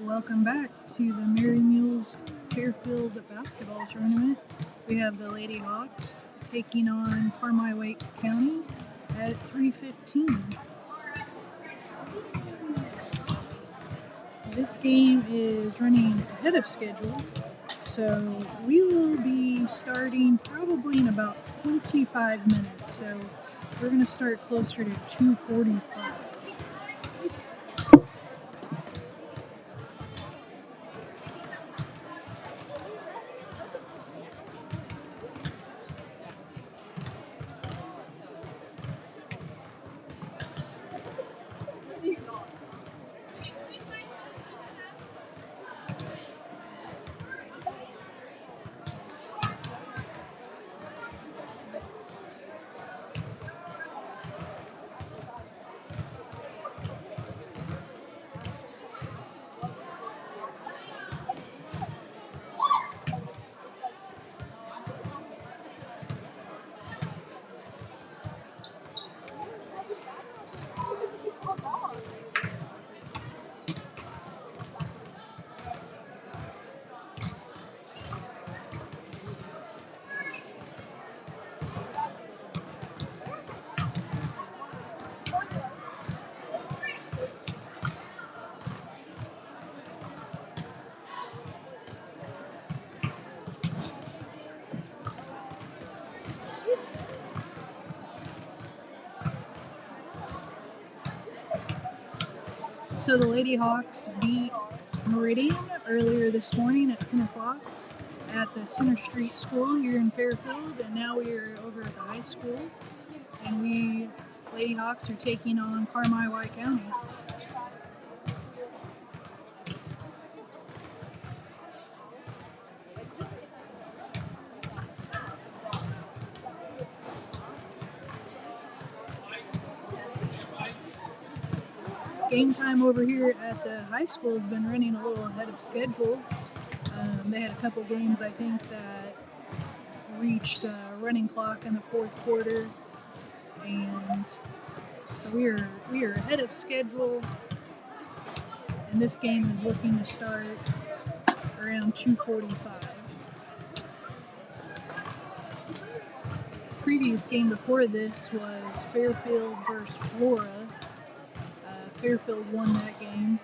Welcome back to the Mary Mules Fairfield basketball tournament. We have the Lady Hawks taking on Carmi County at 3:15. This game is running ahead of schedule, so we will be starting probably in about 25 minutes. So we're going to start closer to 2:45. So the Lady Hawks beat Meridian earlier this morning at 10 o'clock at the Center Street School here in Fairfield, and now we are over at the high school, and we Lady Hawks are taking on Carmi County. Game time over here at the high school has been running a little ahead of schedule. They had a couple games, I think, that reached running clock in the fourth quarter, and so we are ahead of schedule. And this game is looking to start around 2:45. The previous game before this was Fairfield versus Flora. Fairfield won that game.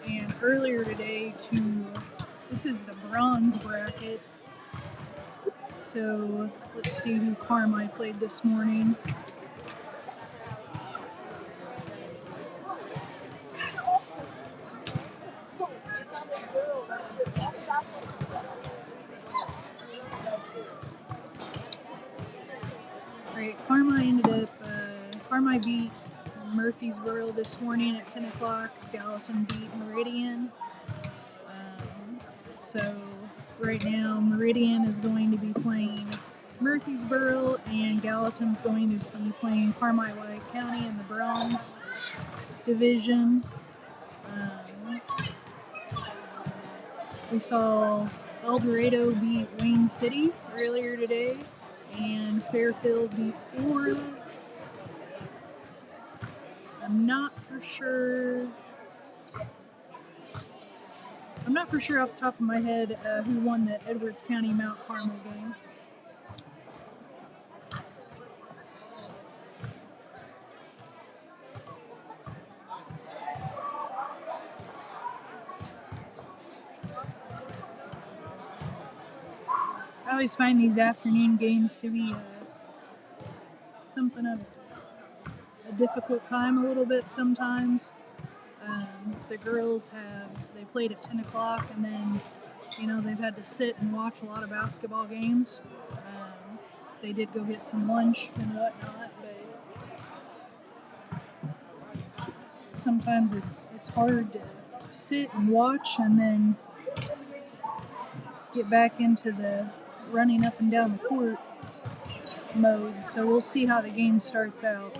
And earlier today, this is the bronze bracket. So let's see who Carmi played this morning. Right, Carmi beat Murfreesboro this morning at 10 o'clock. Gallatin beat Meridian. So right now, Meridian is going to be playing Murfreesboro, and Gallatin's going to be playing Carmi County in the bronze division. We saw El Dorado beat Wayne City earlier today, and Fairfield beat Flora. I'm not for sure off the top of my head who won the Edwards County Mount Carmel game. I always find these afternoon games to be something of a difficult time a little bit sometimes. The girls they played at 10 o'clock, and then they've had to sit and watch a lot of basketball games. They did go get some lunch and whatnot, but sometimes it's hard to sit and watch and then get back into the running up and down the court mode. So we'll see how the game starts out.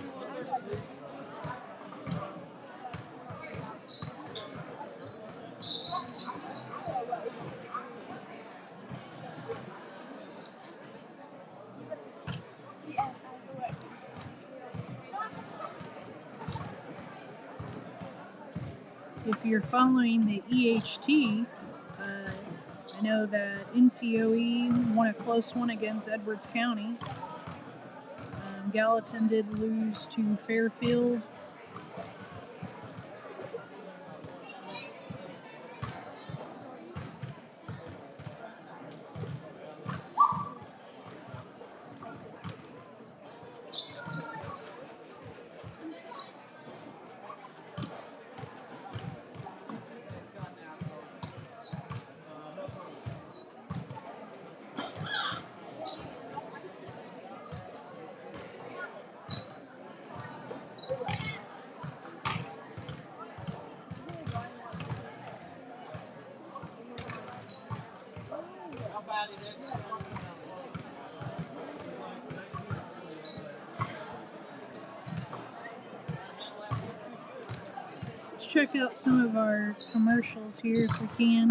if you're following the EHT, I know that NCOE won a close one against Edwards County. Gallatin did lose to Fairfield. Let's check out some of our commercials here if we can.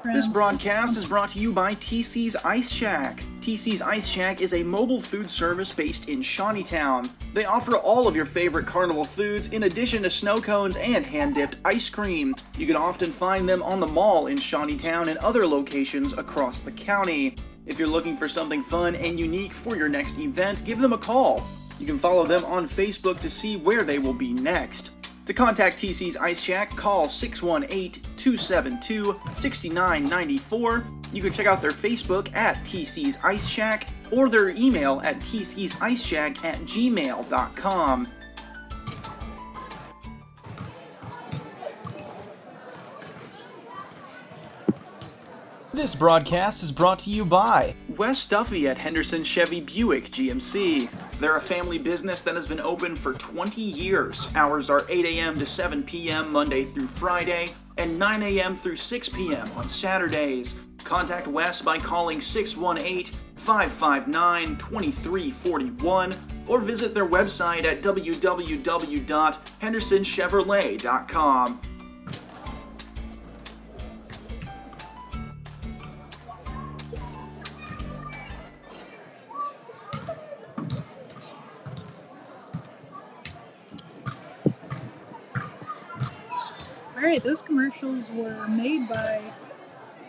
This broadcast is brought to you by TC's Ice Shack. TC's Ice Shack is a mobile food service based in Shawneetown. They offer all of your favorite carnival foods in addition to snow cones and hand-dipped ice cream. You can often find them on the mall in Shawneetown and other locations across the county. If you're looking for something fun and unique for your next event, give them a call. You can follow them on Facebook to see where they will be next. To contact TC's Ice Shack, call 618-272-6994. You can check out their Facebook at TC's Ice Shack or their email at tcsiceshack@gmail.com. This broadcast is brought to you by Wes Duffy at Henderson Chevy Buick GMC. They're a family business that has been open for 20 years. Hours are 8 a.m. to 7 p.m. Monday through Friday and 9 a.m. through 6 p.m. on Saturdays. Contact Wes by calling 618-559-2341 or visit their website at www.hendersonchevrolet.com. Alright, those commercials were made by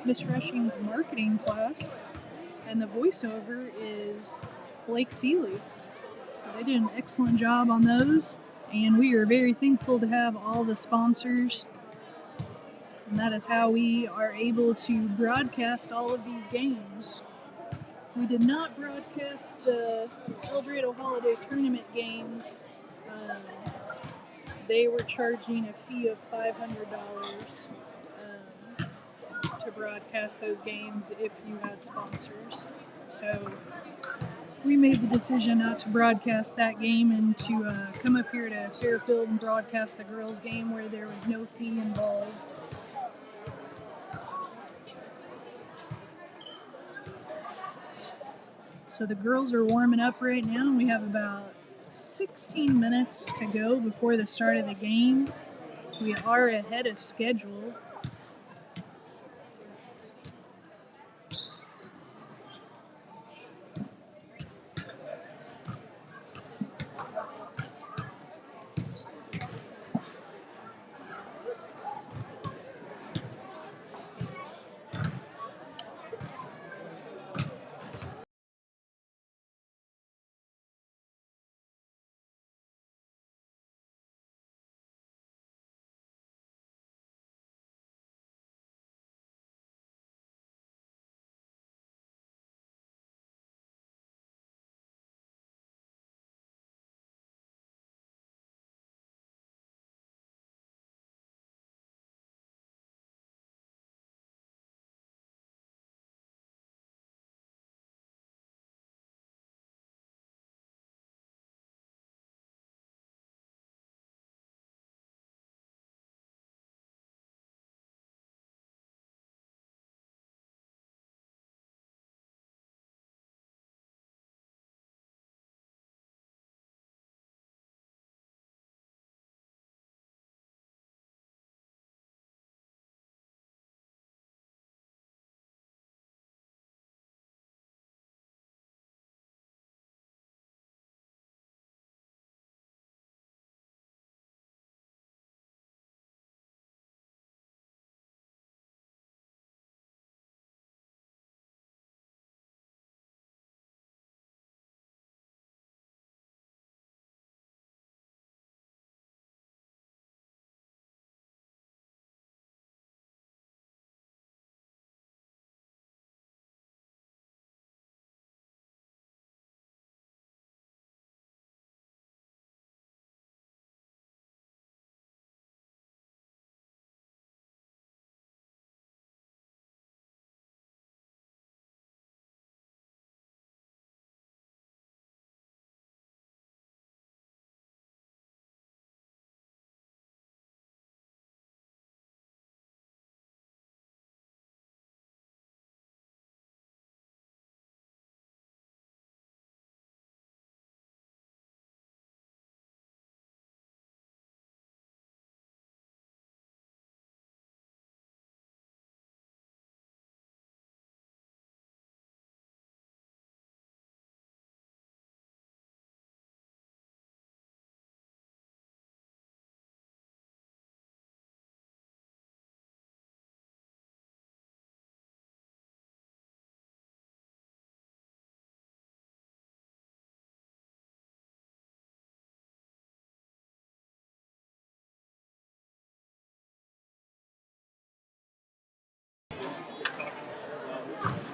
Miss Rushing's marketing class, and the voiceover is Blake Seeley. So they did an excellent job on those, and we are very thankful to have all the sponsors, and that is how we are able to broadcast all of these games. We did not broadcast the El Dorado Holiday Tournament games. They were charging a fee of $500 to broadcast those games if you had sponsors. So we made the decision not to broadcast that game and to come up here to Fairfield and broadcast the girls' game where there was no fee involved. So the girls are warming up right now. We have about 16 minutes to go before the start of the game. We are ahead of schedule.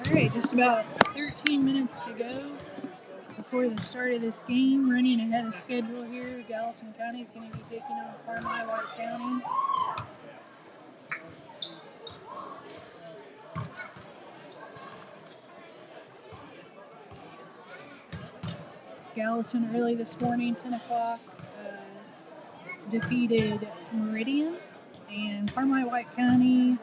Alright, just about 13 minutes to go before the start of this game. Running ahead of schedule here. Gallatin County is going to be taking on Carmi, White County. Gallatin early this morning, 10 o'clock, defeated Meridian, and Carmi, White County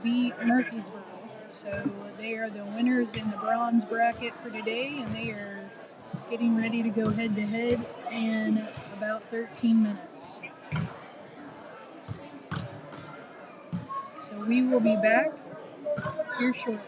beat Murfreesboro. So they are the winners in the bronze bracket for today, and they are getting ready to go head to head in about 13 minutes. So we will be back here shortly.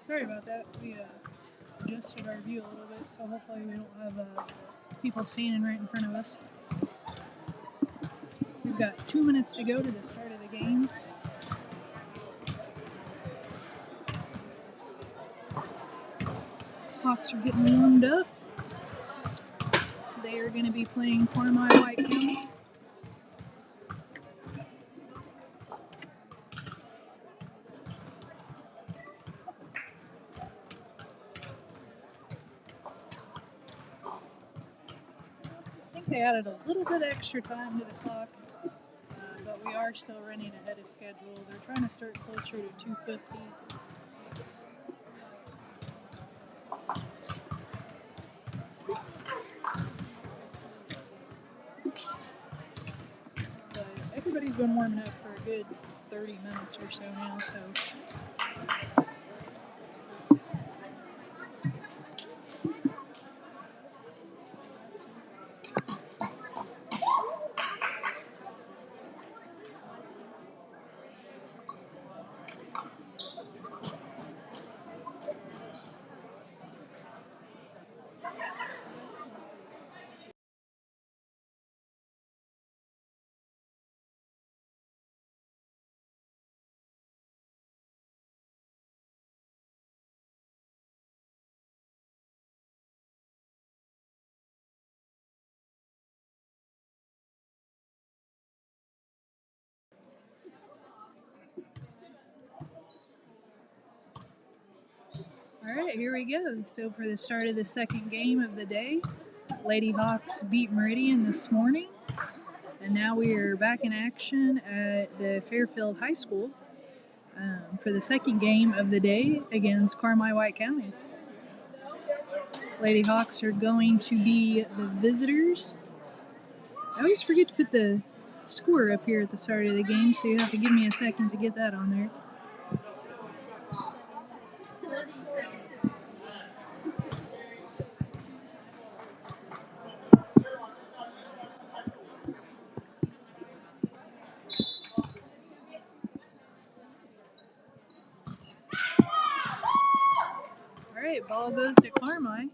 Sorry about that. We adjusted our view a little bit, so hopefully we don't have people standing right in front of us. We've got 2 minutes to go to the start of the game. Hawks are getting warmed up. They are going to be playing Carmi White County. I think they added a little bit extra time to the clock, but we are still running ahead of schedule. They're trying to start closer to 2:50. But everybody's been warming up for a good 30 minutes or so now, so all right, here we go. So for the start of the second game of the day, Lady Hawks beat Meridian this morning, and now we are back in action at the Fairfield High School for the second game of the day against Carmi White County. Lady Hawks are going to be the visitors. I always forget to put the score up here at the start of the game, so you have to give me a second to get that on there. All right, ball goes to Carmi.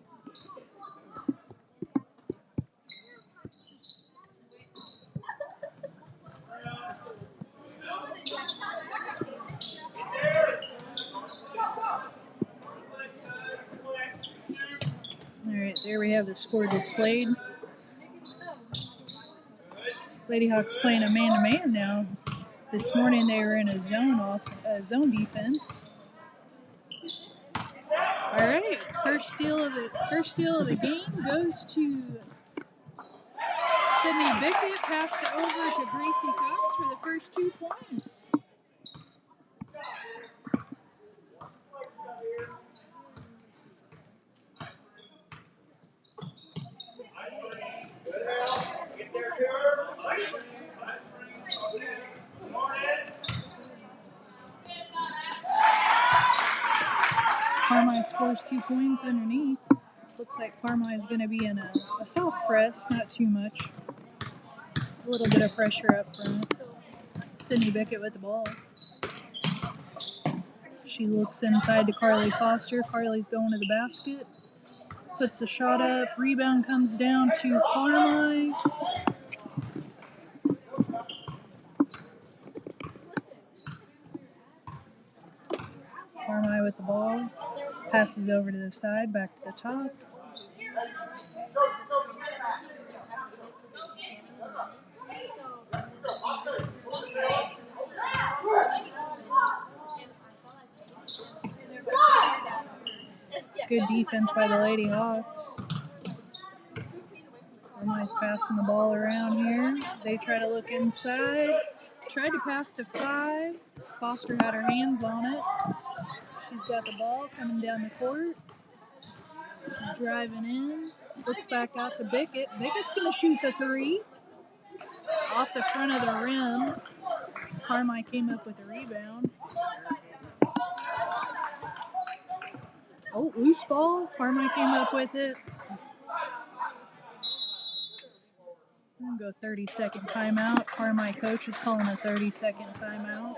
All right, there we have the score displayed. Lady Hawks playing a man-to-man now. This morning they were in a zone defense. All right, first steal of the game goes to Sydney Bickett. Passed it over to Gracie Cox for the first 2 points. Carmi scores 2 points underneath. Looks like Carmi is going to be in a soft press, not too much. A little bit of pressure up front. Sydney Bickett with the ball. She looks inside to Carly Foster. Carly's going to the basket. Puts a shot up. Rebound comes down to Carmi. Carmi with the ball. Passes over to the side, back to the top. Good defense by the Lady Hawks. Carmi's passing the ball around here. They try to look inside. Tried to pass to 5. Foster had her hands on it. She's got the ball coming down the court. She's driving in. Looks back out to Bickett. Bickett's going to shoot the 3. Off the front of the rim. Carmi came up with a rebound. Oh, loose ball. Carmi came up with it. I'm going to go 30-second timeout. Carmi coach is calling a 30-second timeout.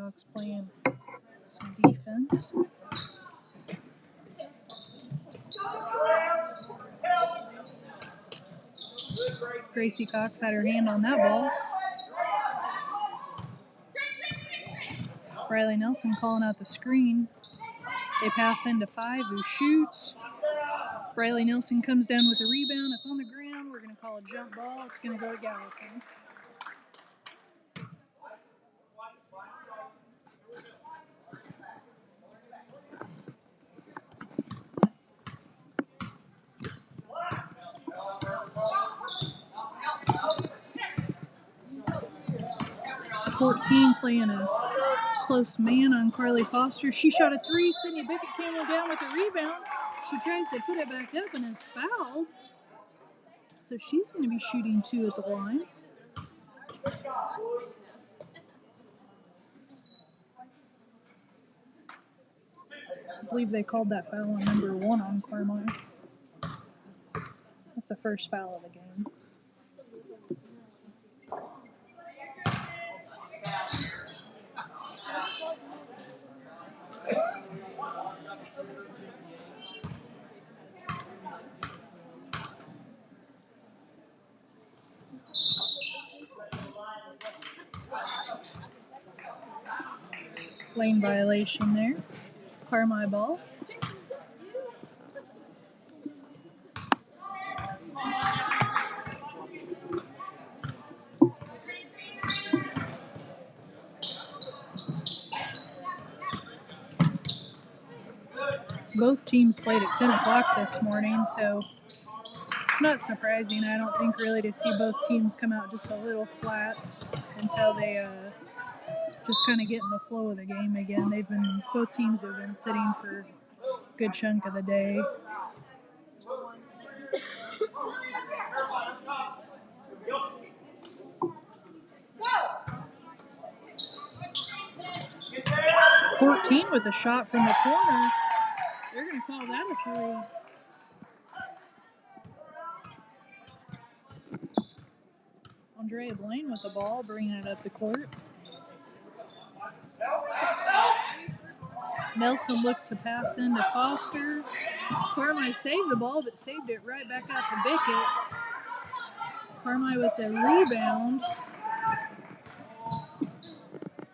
Cox playing some defense. Gracie Cox had her hand on that ball. Riley Nelson calling out the screen. They pass into 5, who shoots. Riley Nelson comes down with a rebound. It's on the ground. We're going to call a jump ball. It's going to go to Gallatin. Playing a close man on Carly Foster. She shot a 3. Sydney Bickett came down with a rebound. She tries to put it back up and is fouled. So she's going to be shooting 2 at the line. I believe they called that foul on number 1 on Carmi. That's the first foul of the game. Lane violation there. Carmi ball. Both teams played at 10 o'clock this morning, so it's not surprising, I don't think, really, to see both teams come out just a little flat until they just kind of get in the flow of the game again. Both teams have been sitting for a good chunk of the day. .14 with a shot from the corner. They're going to call that a 3. Andrea Blaine with the ball, bringing it up the court. Nelson looked to pass into Foster. Carmi saved the ball, but saved it right back out to Bickett. Carmi with the rebound.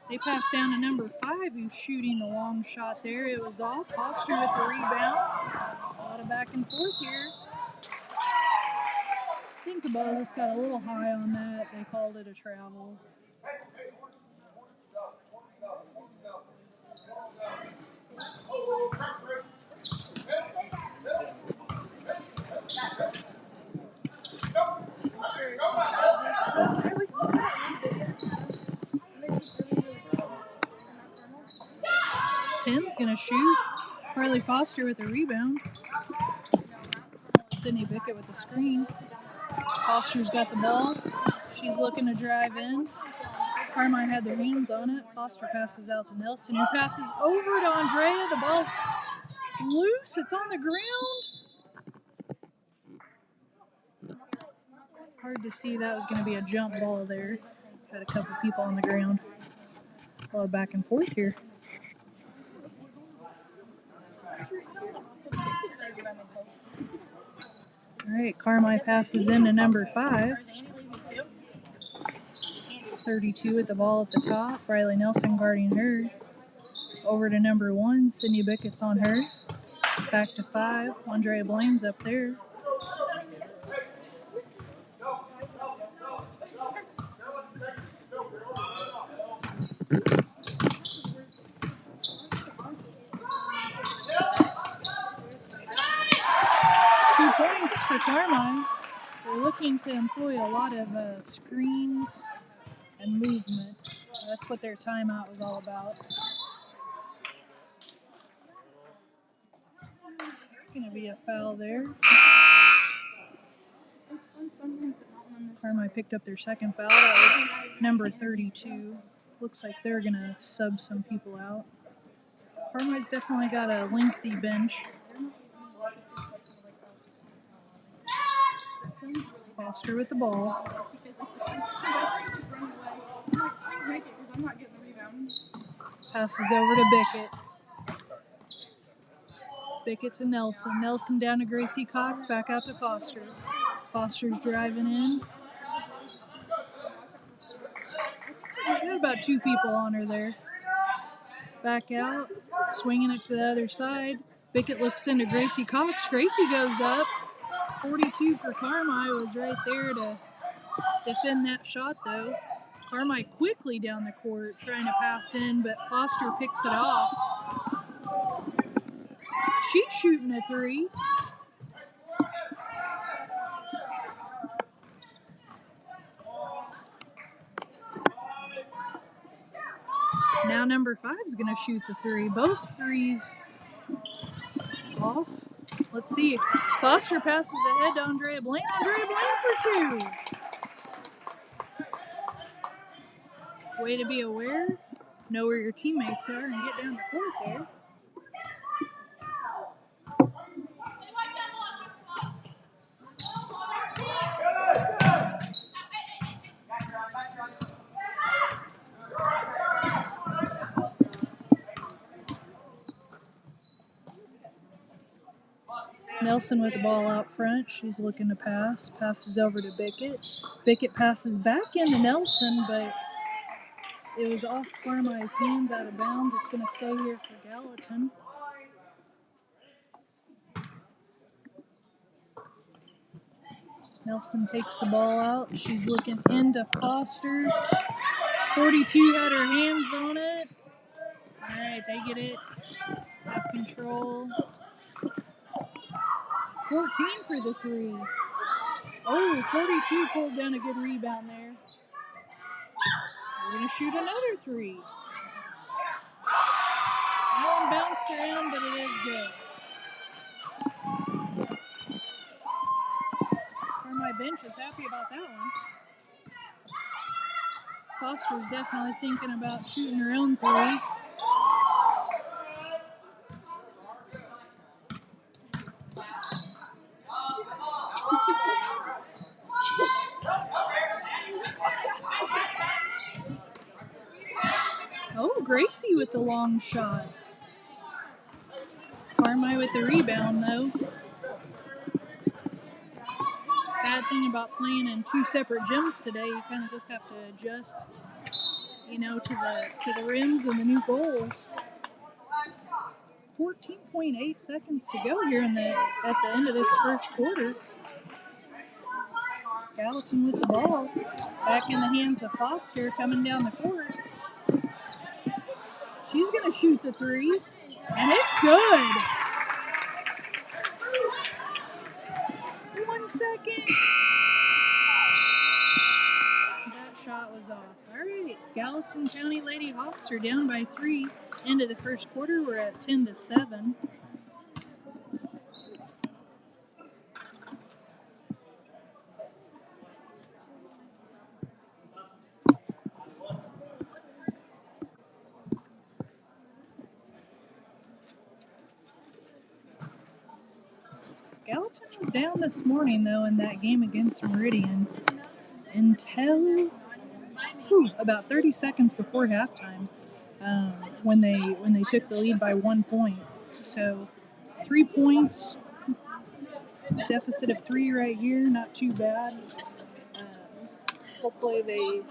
They pass down to number 5, who's shooting the long shot there. It was off. Foster with the rebound. A lot of back and forth here. I think the ball just got a little high on that. They called it a travel. Tim's going to shoot. Carly Foster with the rebound. Sydney Bickett with the screen. Foster's got the ball. She's looking to drive in. Carmi had their hands on it. Foster passes out to Nelson, who passes over to Andrea. The ball's loose. It's on the ground. Hard to see that was going to be a jump ball there. Had a couple people on the ground. A lot of back and forth here. All right, Carmi passes into number 5. 32 with the ball at the top. Riley Nelson guarding her. Over to number 1. Sydney Bickett's on her. Back to 5. Andrea Blaine's up there. For Carmi, they're looking to employ a lot of screens and movement. That's what their timeout was all about. It's going to be a foul there. Carmi picked up their second foul. That was number 32. Looks like they're going to sub some people out. Carmi's definitely got a lengthy bench. Foster with the ball. Passes over to Bickett. Bickett to Nelson. Nelson down to Gracie Cox. Back out to Foster. Foster's driving in. She's got about 2 people on her there. Back out. Swinging it to the other side. Bickett looks into Gracie Cox. Gracie goes up. 42 for Carmi was right there to defend that shot, though. Carmi quickly down the court trying to pass in, but Foster picks it off. She's shooting a 3. Now number 5 is going to shoot the 3. Both threes off. Let's see. Foster passes ahead to Andrea Blaine. Andrea Blaine for 2. Way to be aware. Know where your teammates are and get down the court there. Nelson with the ball out front. She's looking to pass. Passes over to Bickett. Bickett passes back into Nelson, but it was off Carmi's hands, out of bounds. It's going to stay here for Gallatin. Nelson takes the ball out. She's looking into Foster. 42 had her hands on it. All right, they get it. Have control. 14 for the 3. Oh, 42 pulled down a good rebound there. We're going to shoot another 3. That one bounced around, but it is good. My bench is happy about that one. Foster's definitely thinking about shooting her own 3. Oh, Gracie with the long shot. Carmi with the rebound, though. Bad thing about playing in 2 separate gyms today, you kind of just have to adjust, to the rims and the new goals. 14.8 seconds to go here at the end of this first quarter. Gallatin with the ball. Back in the hands of Foster coming down the court. She's going to shoot the 3, and it's good. 1 second. That shot was off. All right, Gallatin County Lady Hawks are down by 3. End of the first quarter, we're at 10-7. Gallatin was down this morning, though, in that game against Meridian until about 30 seconds before halftime, when they took the lead by 1 point. So 3 points, deficit of 3 right here, not too bad. Hopefully they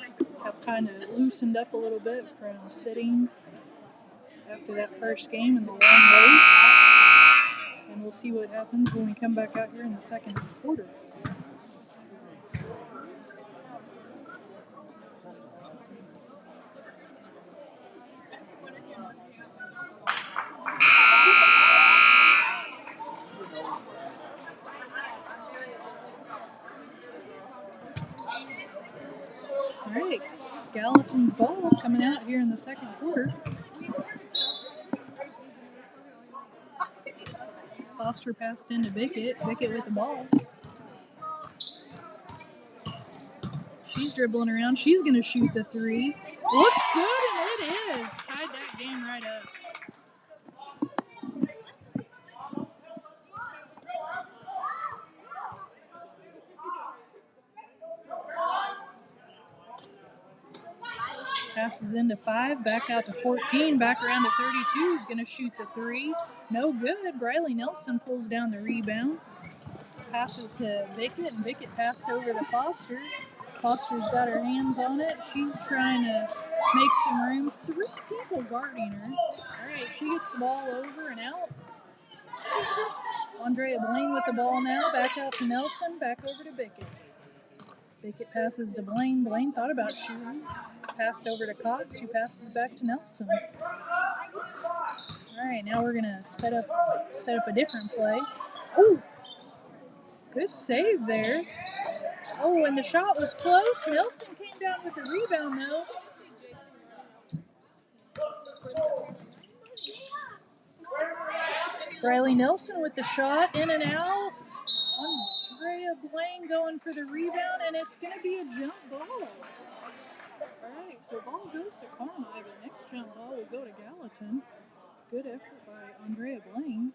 have kind of loosened up a little bit from sitting after that first game and the long wait. And we'll see what happens when we come back out here in the second quarter. All right, Gallatin's ball coming out here in the second quarter. Foster passed into Bickett. Bickett with the ball. She's dribbling around. She's going to shoot the 3. Looks good, and it is. Tied that game right up. Passes into 5, back out to 14, back around to 32. Is going to shoot the 3. No good. Briley Nelson pulls down the rebound. Passes to Bickett, and Bickett passed over to Foster. Foster's got her hands on it. She's trying to make some room. 3 people guarding her. All right, she gets the ball over and out. Andrea Blaine with the ball now. Back out to Nelson. Back over to Bickett. Bickett passes to Blaine. Blaine thought about shooting. Passed over to Cox, who passes back to Nelson. All right, now we're gonna set up a different play. Oh, good save there. Oh, and the shot was close. Nelson came down with the rebound though. Riley Nelson with the shot, in and out. Andrea Blaine going for the rebound, and it's going to be a jump ball. All right, so ball goes to Carmi. The next jump ball will go to Gallatin. Good effort by Andrea Blaine.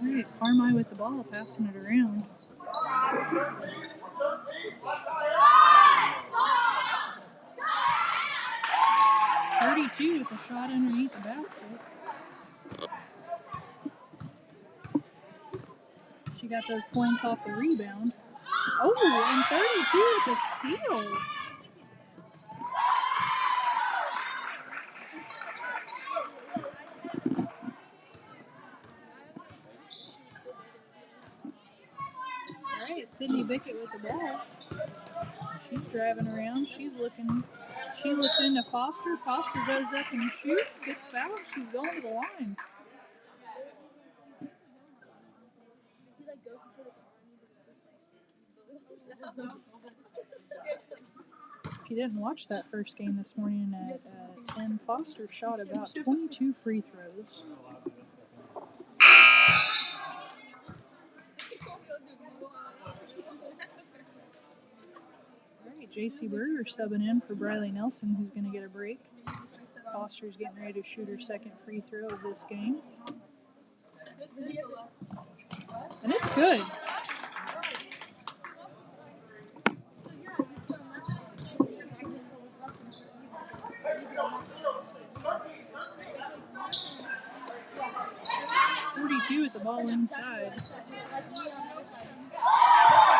All right, Carmi with the ball, passing it around. .32 with a shot underneath the basket. She got those points off the rebound. Oh, and 32 with a steal. All right, Sydney Bickett with the ball. She's driving around. She looks into Foster. Foster goes up and shoots, gets fouled. She's going to the line. If you didn't watch that first game this morning at 10, Foster shot about 22 free throws. All right, J.C. Berger subbing in for Briley Nelson, who's going to get a break. Foster's getting ready to shoot her second free throw of this game. And it's good. With the ball inside.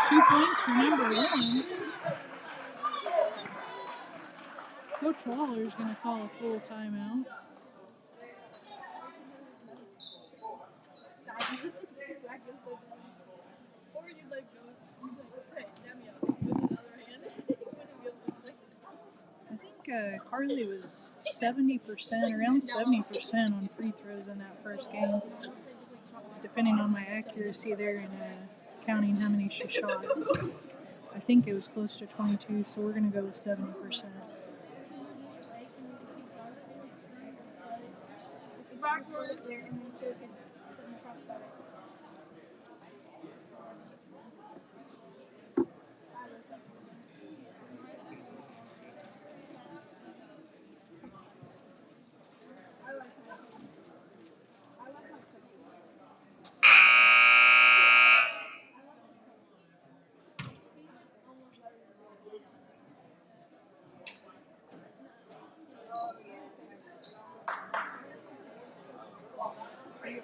2 points for number 1. Coach Waller is going to call a full timeout. I think Carly was 70%, around 70% on free throws in that first game. Depending on my accuracy there and counting how many she shot. I think it was close to 22, so we're going to go with 70%.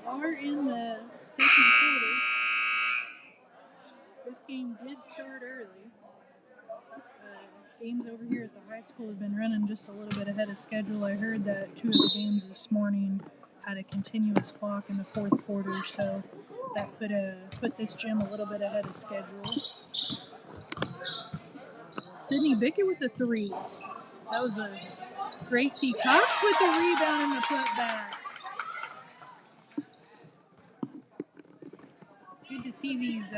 Are in the second quarter. This game did start early. Games over here at the high school have been running just a little bit ahead of schedule. I heard that 2 of the games this morning had a continuous clock in the fourth quarter, so that put this gym a little bit ahead of schedule. Sydney Bickett with the 3. That was a Gracie Cox with the rebound and the putback. Good to see these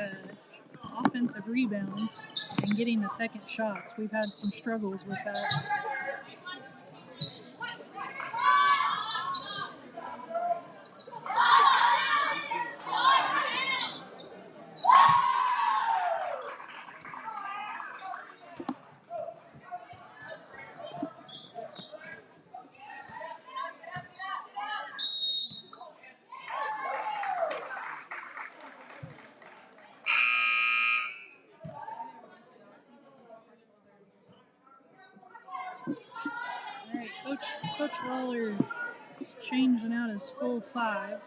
offensive rebounds and getting the second shots. We've had some struggles with that. Coach Lawler is changing out his full 5.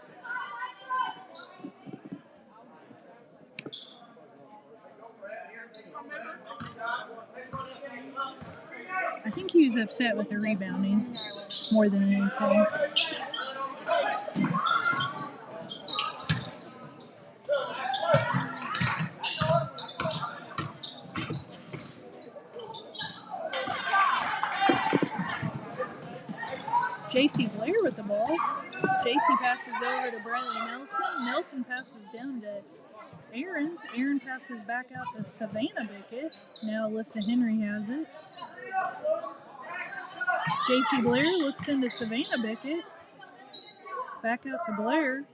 I think he was upset with the rebounding more than anything. J.C. Blair with the ball. J.C. passes over to Bradley Nelson. Nelson passes down to Aarons. Aaron passes back out to Savannah Bickett. Now Alyssa Henry has it. J.C. Blair looks into Savannah Bickett. Back out to Blair.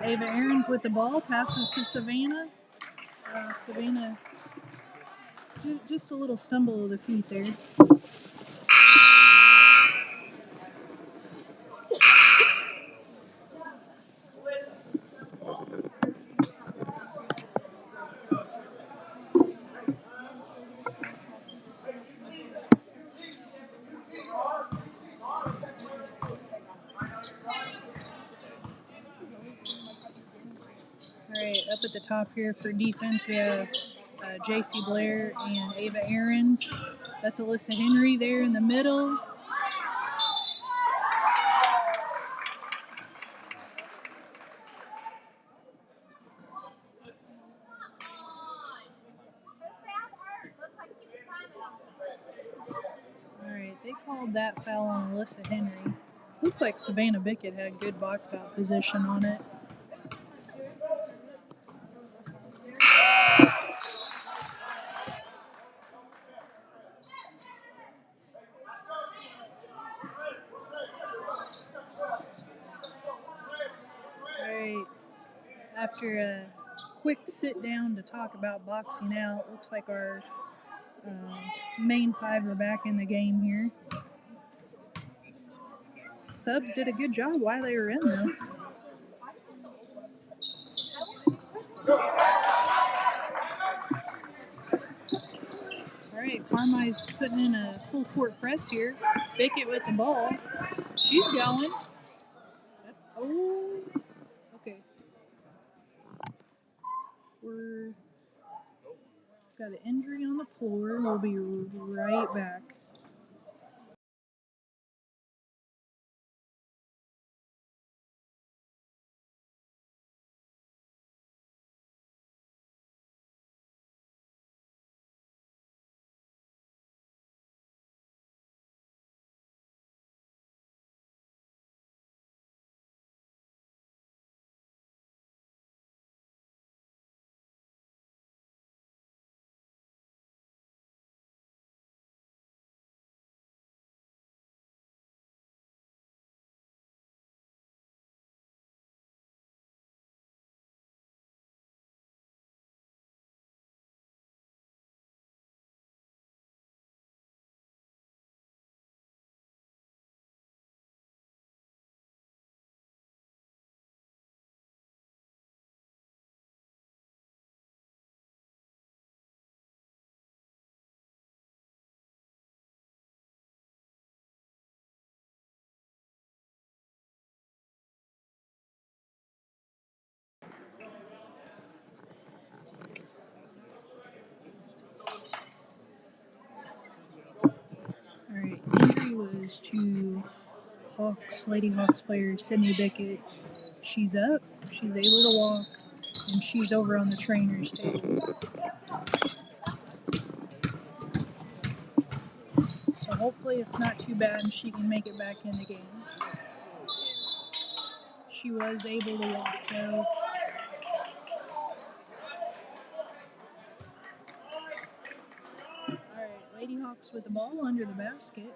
Ava Aarons with the ball. Passes to Savannah. Savannah, just a little stumble of the feet there. All right, up at the top here for defense, we have J.C. Blair and Ava Aarons. That's Alyssa Henry there in the middle. All right, they called that foul on Alyssa Henry. Looked like Savannah Bickett had good box out position on it. After a quick sit down to talk about boxing out, looks like our main 5 are back in the game here. Subs did a good job while they were in, though. All right, Carmi's putting in a full court press here. Bickett with the ball. She's going. That's, okay. We're got an injury on the floor. We'll be right back. All right, injury was to Lady Hawks player Sydney Bickett. She's up, she's able to walk, and she's over on the trainer's table. So hopefully it's not too bad and she can make it back in the game. She was able to walk, though. All right, Lady Hawks with the ball under the basket.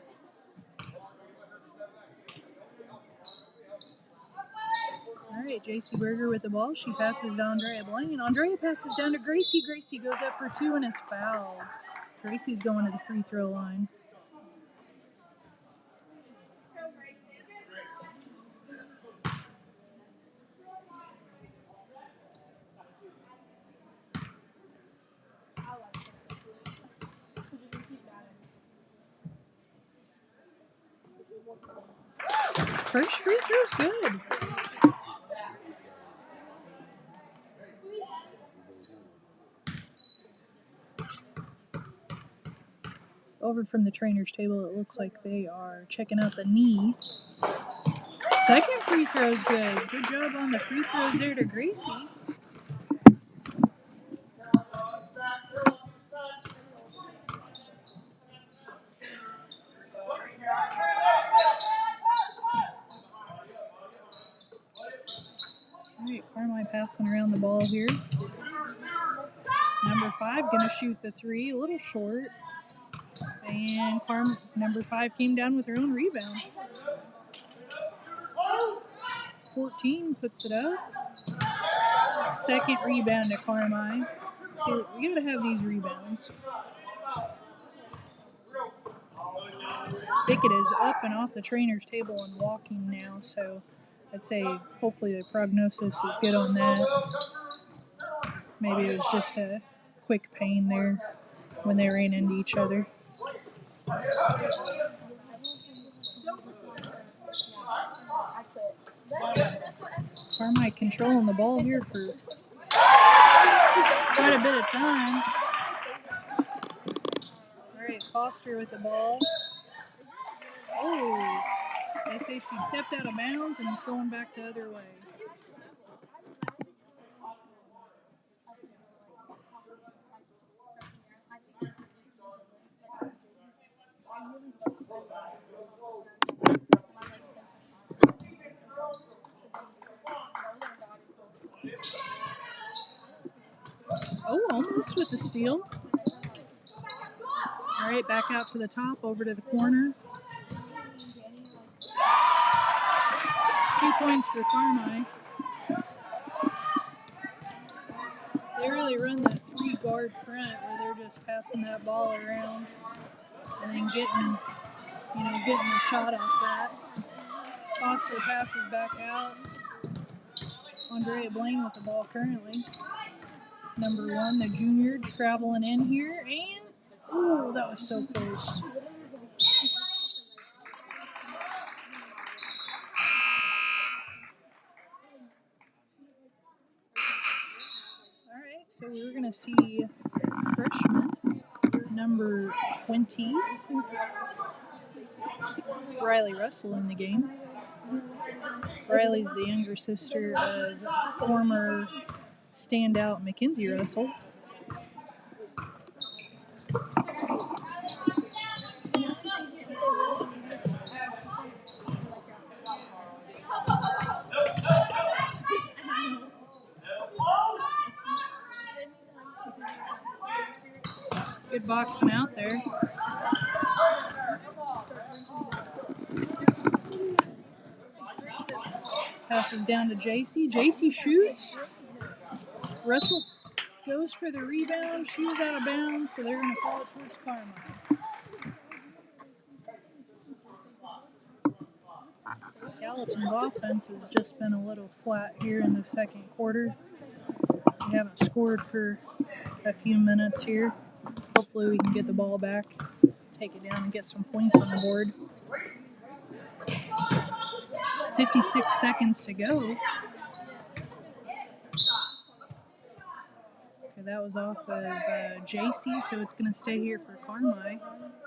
All right, J.C. Berger with the ball. She passes to Andrea Blaine. Andrea passes down to Gracie. Gracie goes up for 2 and is fouled. Gracie's going to the free throw line. First free throw's good. Over from the trainer's table, it looks like they are checking out the knee. Second free throw's good. Good job on the free throws there to Gracie. All right, Carmi passing around the ball here. Number 5 gonna shoot the 3, a little short. And number 5 came down with her own rebound. 14 puts it up. Second rebound to Carmi. So we gotta have these rebounds. Bickett is up and off the trainer's table and walking now, so I'd say hopefully the prognosis is good on that. Maybe it was just a quick pain there when they ran into each other. Carmi controlling the ball here for quite a bit of time. All right, Foster with the ball. Oh, they say she stepped out of bounds and it's going back the other way. Oh, almost with the steal. All right, back out to the top, over to the corner. 2 points for Carmi. They really run that 3-guard front where they're just passing that ball around and then getting the shot off that. Foster passes back out. Andrea Blaine with the ball currently. Number 1, the junior, traveling in here, and oh, that was so close. All right, so we're going to see freshman number 20, Riley Russell, in the game. Riley's the younger sister of former standout Mackenzie Russell. Good boxing out there. Passes down to JC. JC shoots. Russell goes for the rebound. She was out of bounds, so they're going to call it towards Carmi. Gallatin's offense has just been a little flat here in the second quarter. We haven't scored for a few minutes here. Hopefully we can get the ball back, take it down, and get some points on the board. 56 seconds to go. Okay, that was off of JC, so it's going to stay here for Carmi.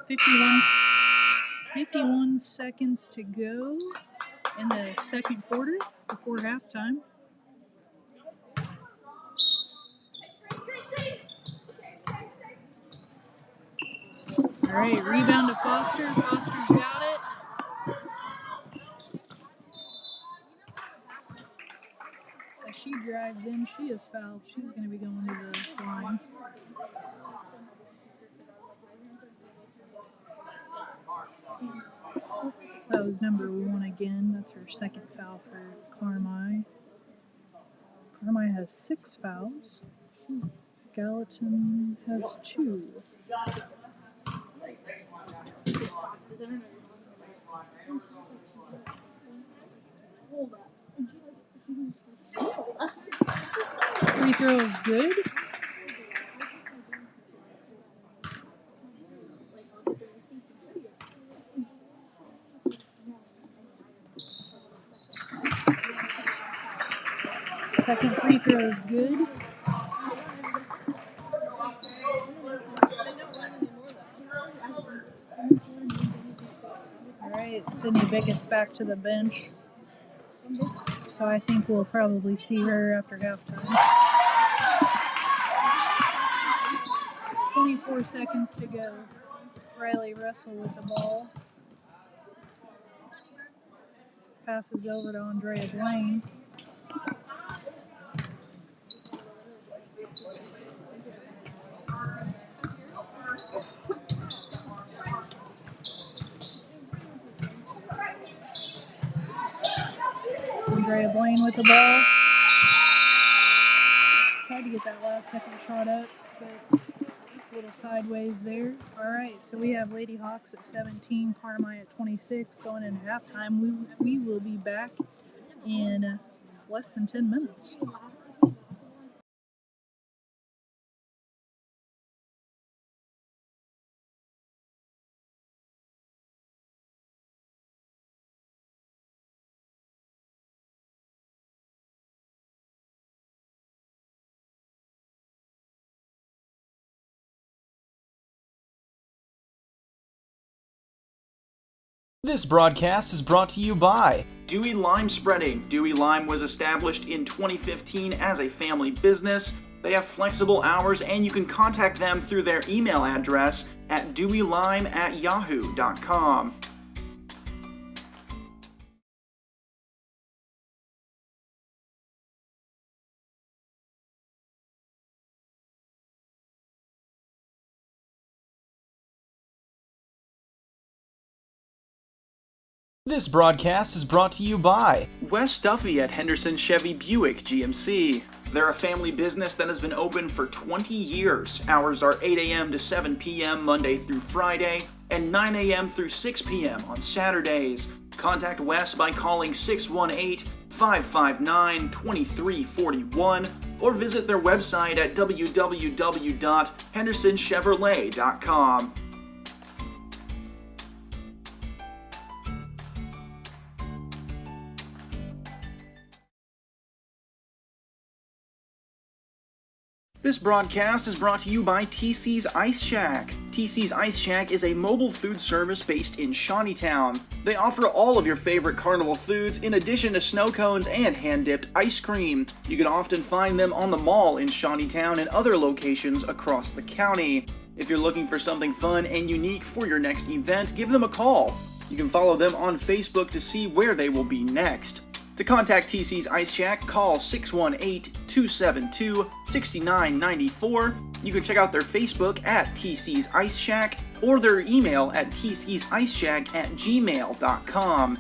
51 seconds to go in the second quarter before halftime. All right, rebound to Foster. Foster's got it. As she drives in, she is fouled. She's going to be going to the line. That was number 1 again. That's her second foul for Carmi. Carmi has 6 fouls. Gallatin has 2. Free throw is good. Second free throw is good. All right, Sydney Bickett's back to the bench. So I think we'll probably see her after halftime. 24 seconds to go. Riley Russell with the ball. Passes over to Andrea Blaine. Andrea Blaine with the ball. Tried to get that last second shot up, but a little sideways there. All right, so we have Lady Hawks at 17, Carmi at 26 going into halftime. We will be back in less than 10 minutes. This broadcast is brought to you by Dewey Lime Spreading. Dewey Lime was established in 2015 as a family business. They have flexible hours, and you can contact them through their email address at deweylime@yahoo.com. This broadcast is brought to you by Wes Duffy at Henderson Chevy Buick GMC. They're a family business that has been open for 20 years. Hours are 8 a.m. to 7 p.m. Monday through Friday, and 9 a.m. through 6 p.m. on Saturdays. Contact Wes by calling 618-559-2341 or visit their website at www.hendersonchevrolet.com. This broadcast is brought to you by TC's Ice Shack. TC's Ice Shack is a mobile food service based in Shawneetown. They offer all of your favorite carnival foods in addition to snow cones and hand-dipped ice cream. You can often find them on the mall in Shawneetown and other locations across the county. If you're looking for something fun and unique for your next event, give them a call. You can follow them on Facebook to see where they will be next. To contact TC's Ice Shack, call 618-272-6994. You can check out their Facebook at TC's Ice Shack or their email at tcsiceshack@gmail.com.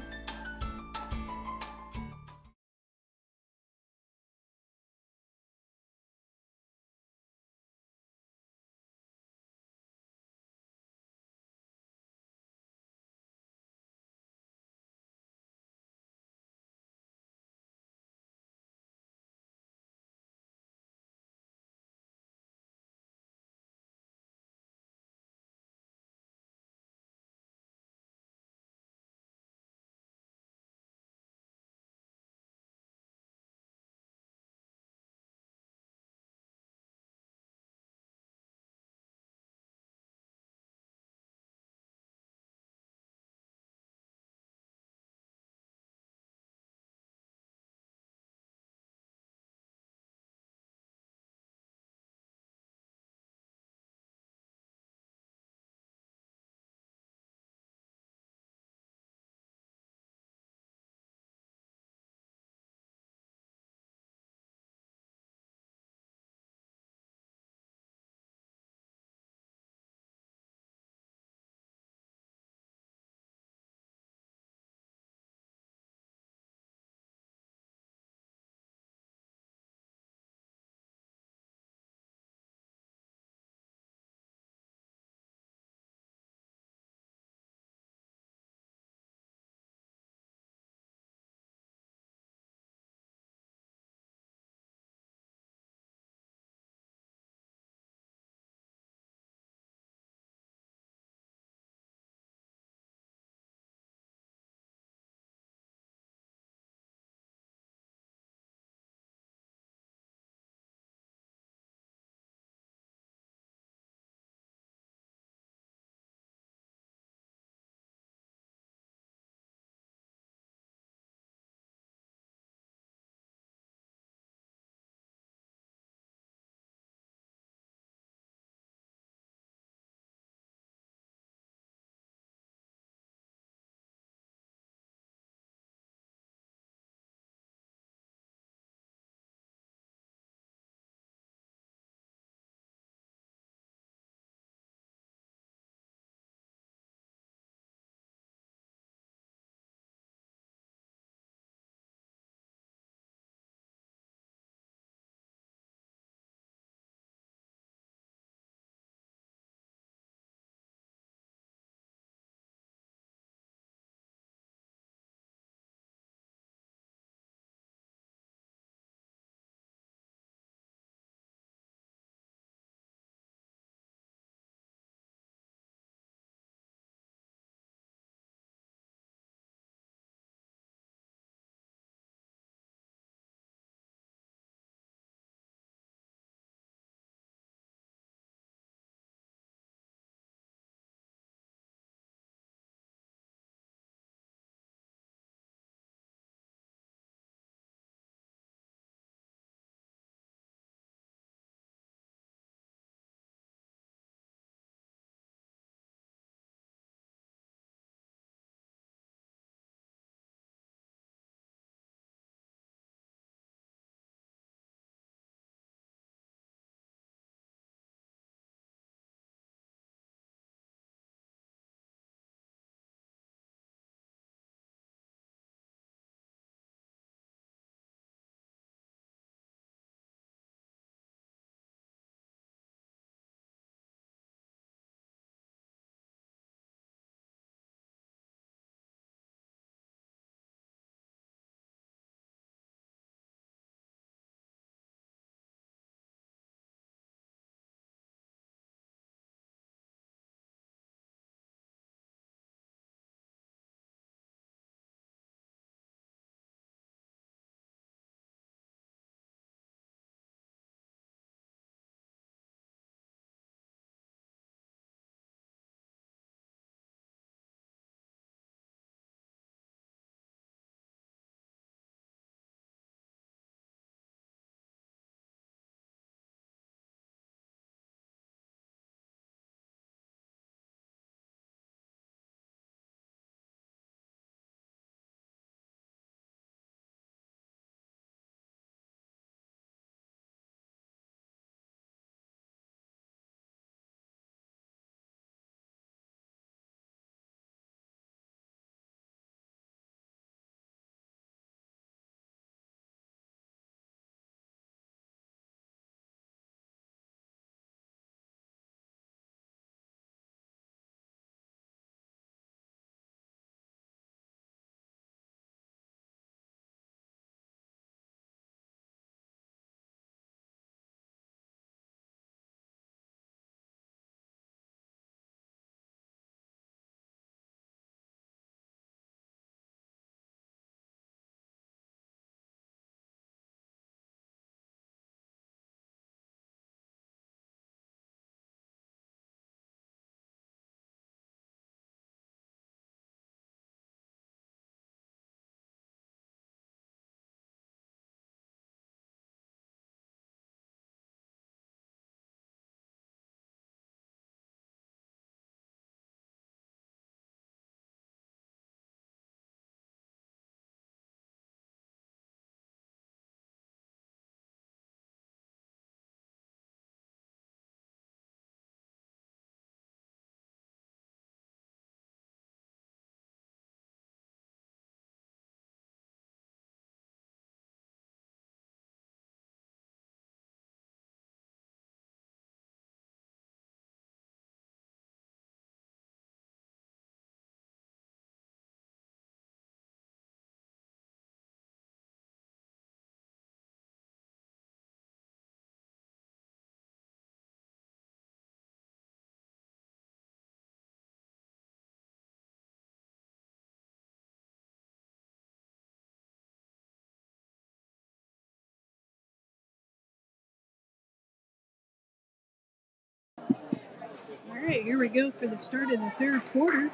Alright, here we go for the start of the third quarter.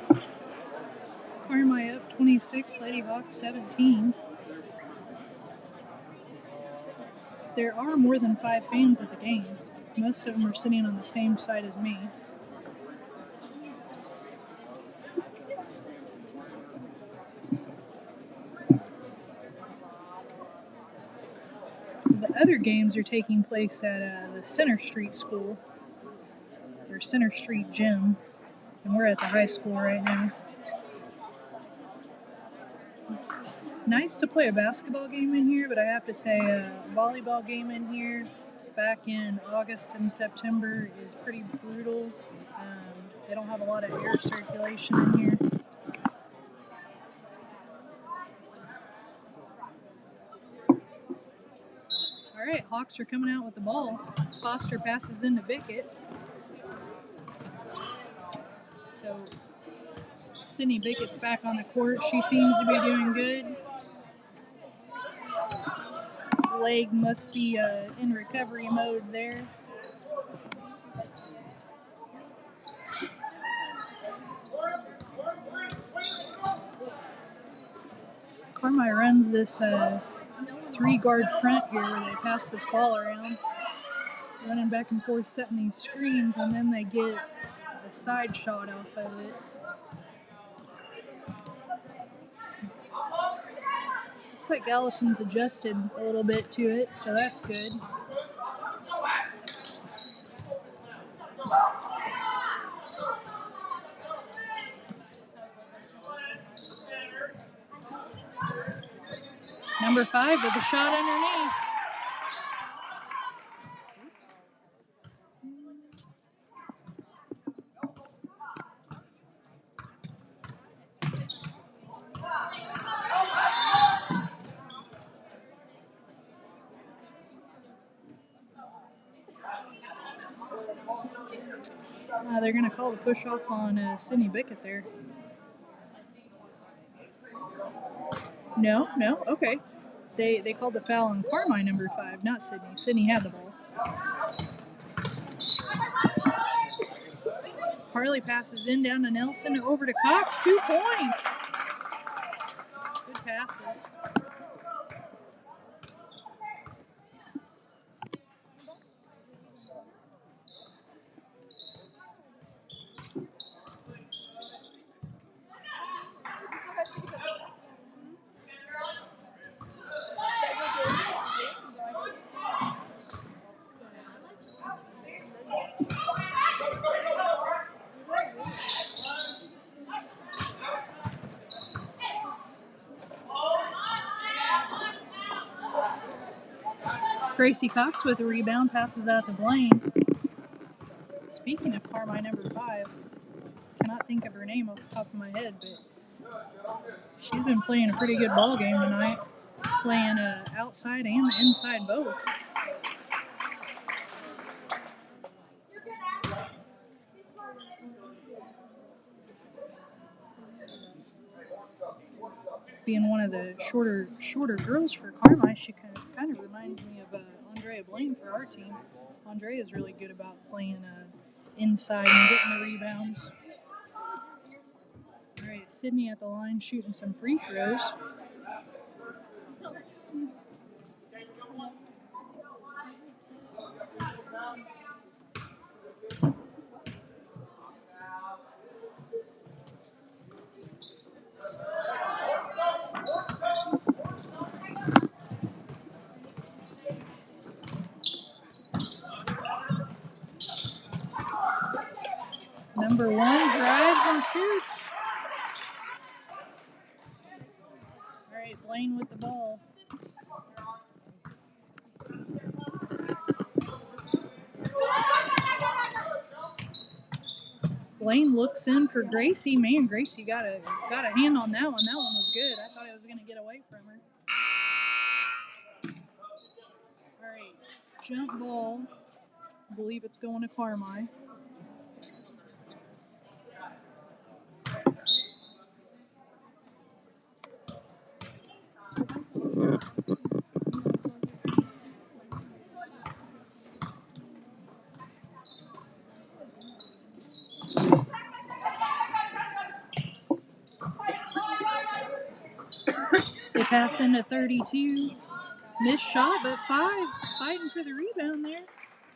Carmi up 26, Lady Hawk 17. There are more than 5 fans at the game. Most of them are sitting on the same side as me. The other games are taking place at the Center Street School, or Center Street Gym, and we're at the high school right now. Nice to play a basketball game in here, but I have to say a volleyball game in here back in August and September is pretty brutal. They don't have a lot of air circulation in here. Alright, Hawks are coming out with the ball. Foster passes into Bickett. So Sydney Bickett's back on the court. She seems to be doing good. Leg must be in recovery mode there. Carmi runs this 3-guard front here where they pass this ball around, running back and forth, setting these screens, and then they get a side shot off of it. Looks like Gallatin's adjusted a little bit to it, so that's good. Number 5 with a shot underneath. They're going to call the push off on Sydney Bickett there. No, okay. They called the foul on Carmi, number 5, not Sydney. Sydney had the ball. Harley passes in down to Nelson, over to Cox, 2 points. Good passes. Gracie Cox with a rebound, passes out to Blaine. Speaking of Carmi, number 5, cannot think of her name off the top of my head, but she's been playing a pretty good ball game tonight, playing outside and inside both. Being one of the shorter girls for Carmi, she kind of reminds me of Andrea Blaine for our team. Andrea is really good about playing inside and getting the rebounds. All right, Sydney at the line shooting some free throws. Number 1 drives and shoots. All right, Blaine with the ball. Blaine looks in for Gracie. Man, Gracie got a hand on that one. That one was good. I thought it was going to get away from her. All right, jump ball. I believe it's going to Carmi. pass into 32. Missed shot, but 5 fighting for the rebound there.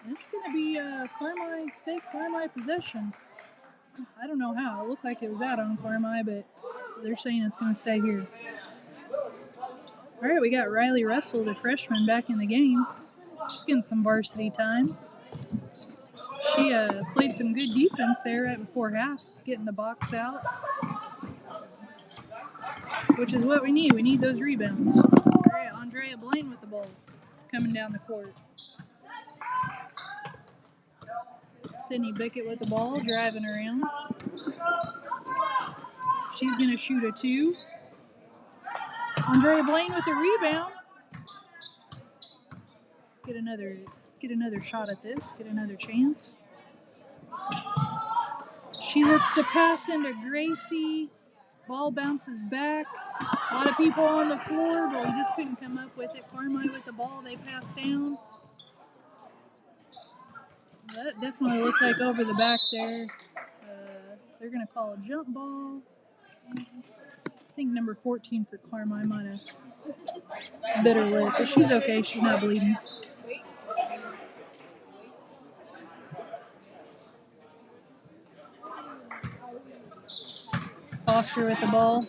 And it's going to be Carmi possession. I don't know how. It looked like it was out on Carmi, but they're saying it's going to stay here. All right, we got Riley Russell, the freshman, back in the game. She's getting some varsity time. She played some good defense there right before half, getting the box out, which is what we need. We need those rebounds. All right, Andrea Blaine with the ball coming down the court. Sydney Bickett with the ball, driving around. She's going to shoot a 2. Andrea Blaine with the rebound. Get another shot at this. Get another chance. She looks to pass into Gracie. Ball bounces back. A lot of people on the floor, but we just couldn't come up with it. Carmi with the ball. They pass down. That definitely looked like over the back there. They're going to call a jump ball. I think number 14 for Carmi might have bit her lip, but she's okay. She's not bleeding. Foster with the ball.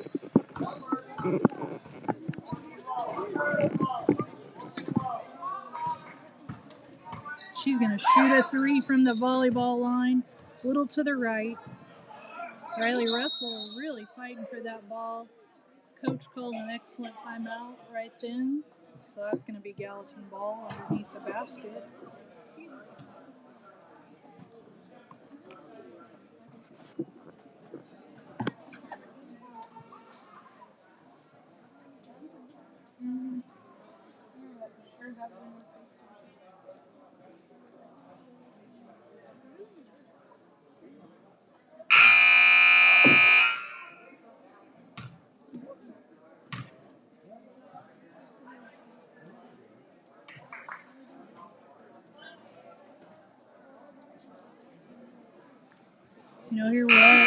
She's going to shoot a 3 from the volleyball line. Little to the right. Riley Russell really fighting for that ball. Coach called an excellent timeout right then. So that's going to be Gallatin ball underneath the basket. Here we are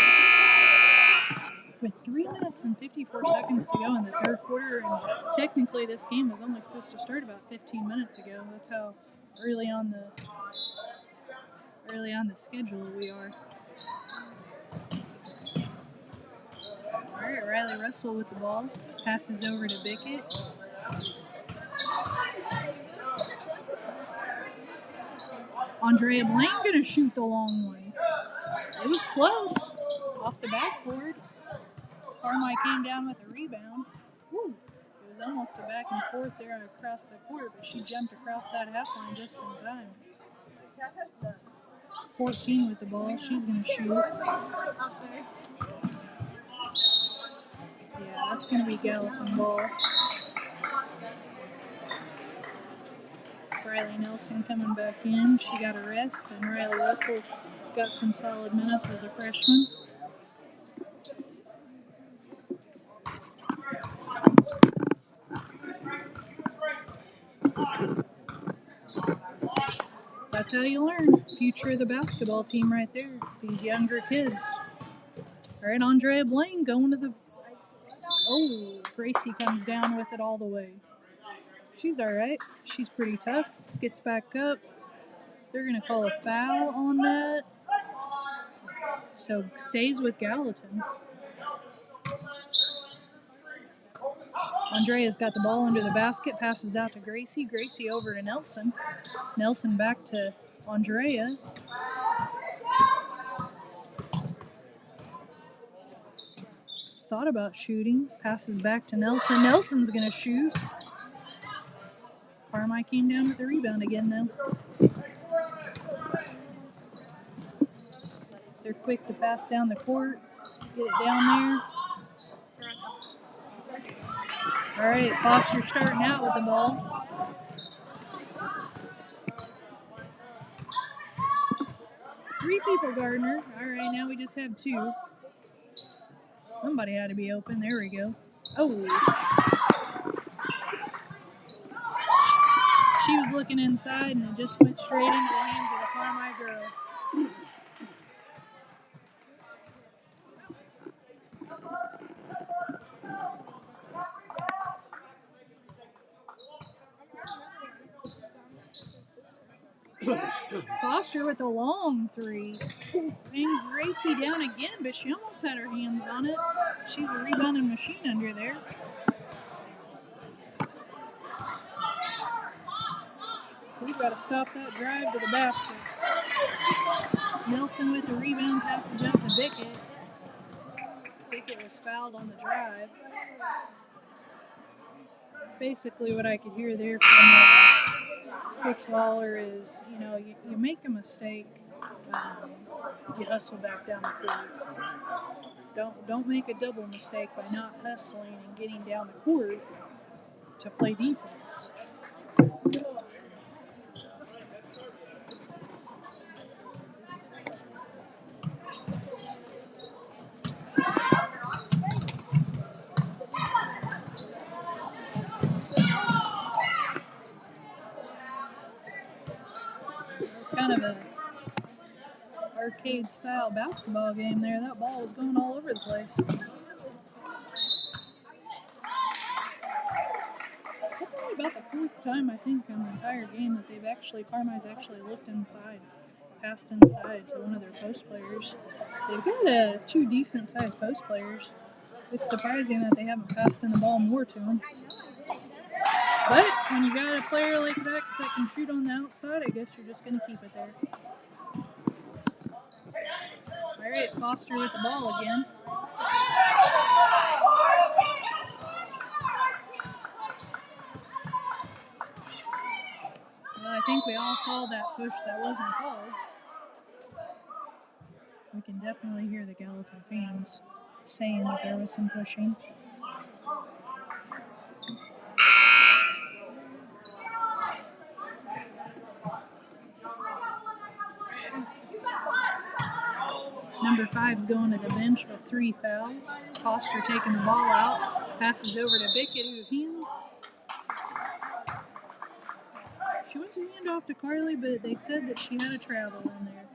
with 3 minutes and 54 seconds to go in the third quarter, and technically this game was only supposed to start about 15 minutes ago. That's how early on the schedule we are. All right, Riley Russell with the ball, passes over to Bickett. Andrea Blaine gonna shoot the long one. It was close. Off the backboard. Carmi came down with the rebound. Woo. It was almost a back and forth there across the court, but she jumped across that half line just in time. 14 with the ball. She's going to shoot. Yeah, that's going to be Gallatin ball. Riley Nelson coming back in. She got a rest, and Riley Russell got some solid minutes as a freshman. That's how you learn. Future of the basketball team right there. These younger kids. All right, Andrea Blaine going to the... Oh, Gracie comes down with it all the way. She's all right. She's pretty tough. Gets back up. They're going to call a foul on that. So stays with Gallatin. Andrea's got the ball under the basket, passes out to Gracie. Gracie over to Nelson. Nelson back to Andrea. Thought about shooting. Passes back to Nelson. Nelson's going to shoot. Carmi came down with the rebound again, though. They're quick to pass down the court. Get it down there. All right, Foster starting out with the ball. Three people, Gardner. All right, now we just have 2. Somebody had to be open. There we go. Oh. She was looking inside, and it just went straight into the hands of the Carmi girl. Foster with a long three. And Gracie down again, but she almost had her hands on it. She's a rebounding machine under there. We've got to stop that drive to the basket. Nelson with the rebound, passes out to Bickett. Bickett was fouled on the drive. Basically what I could hear there from Coach Lawler is, you make a mistake, you hustle back down the court. Don't make a double mistake by not hustling and getting down the court to play defense. It was kind of a arcade style basketball game there. That ball was going all over the place. That's only about the fourth time I think in the entire game that Carmi's actually looked inside, passed inside to one of their post players. They've got two decent sized post players. It's surprising that they haven't passed in the ball more to them. But when you got a player like that can shoot on the outside, I guess you're just going to keep it there. All right, Foster with the ball again. Well, I think we all saw that push that wasn't called. We can definitely hear the Gallatin fans saying that there was some pushing. Number 5's going to the bench with 3 fouls. Foster taking the ball out, passes over to Bickett, who hands. She went to hand off to Carly, but they said that she had a travel in there.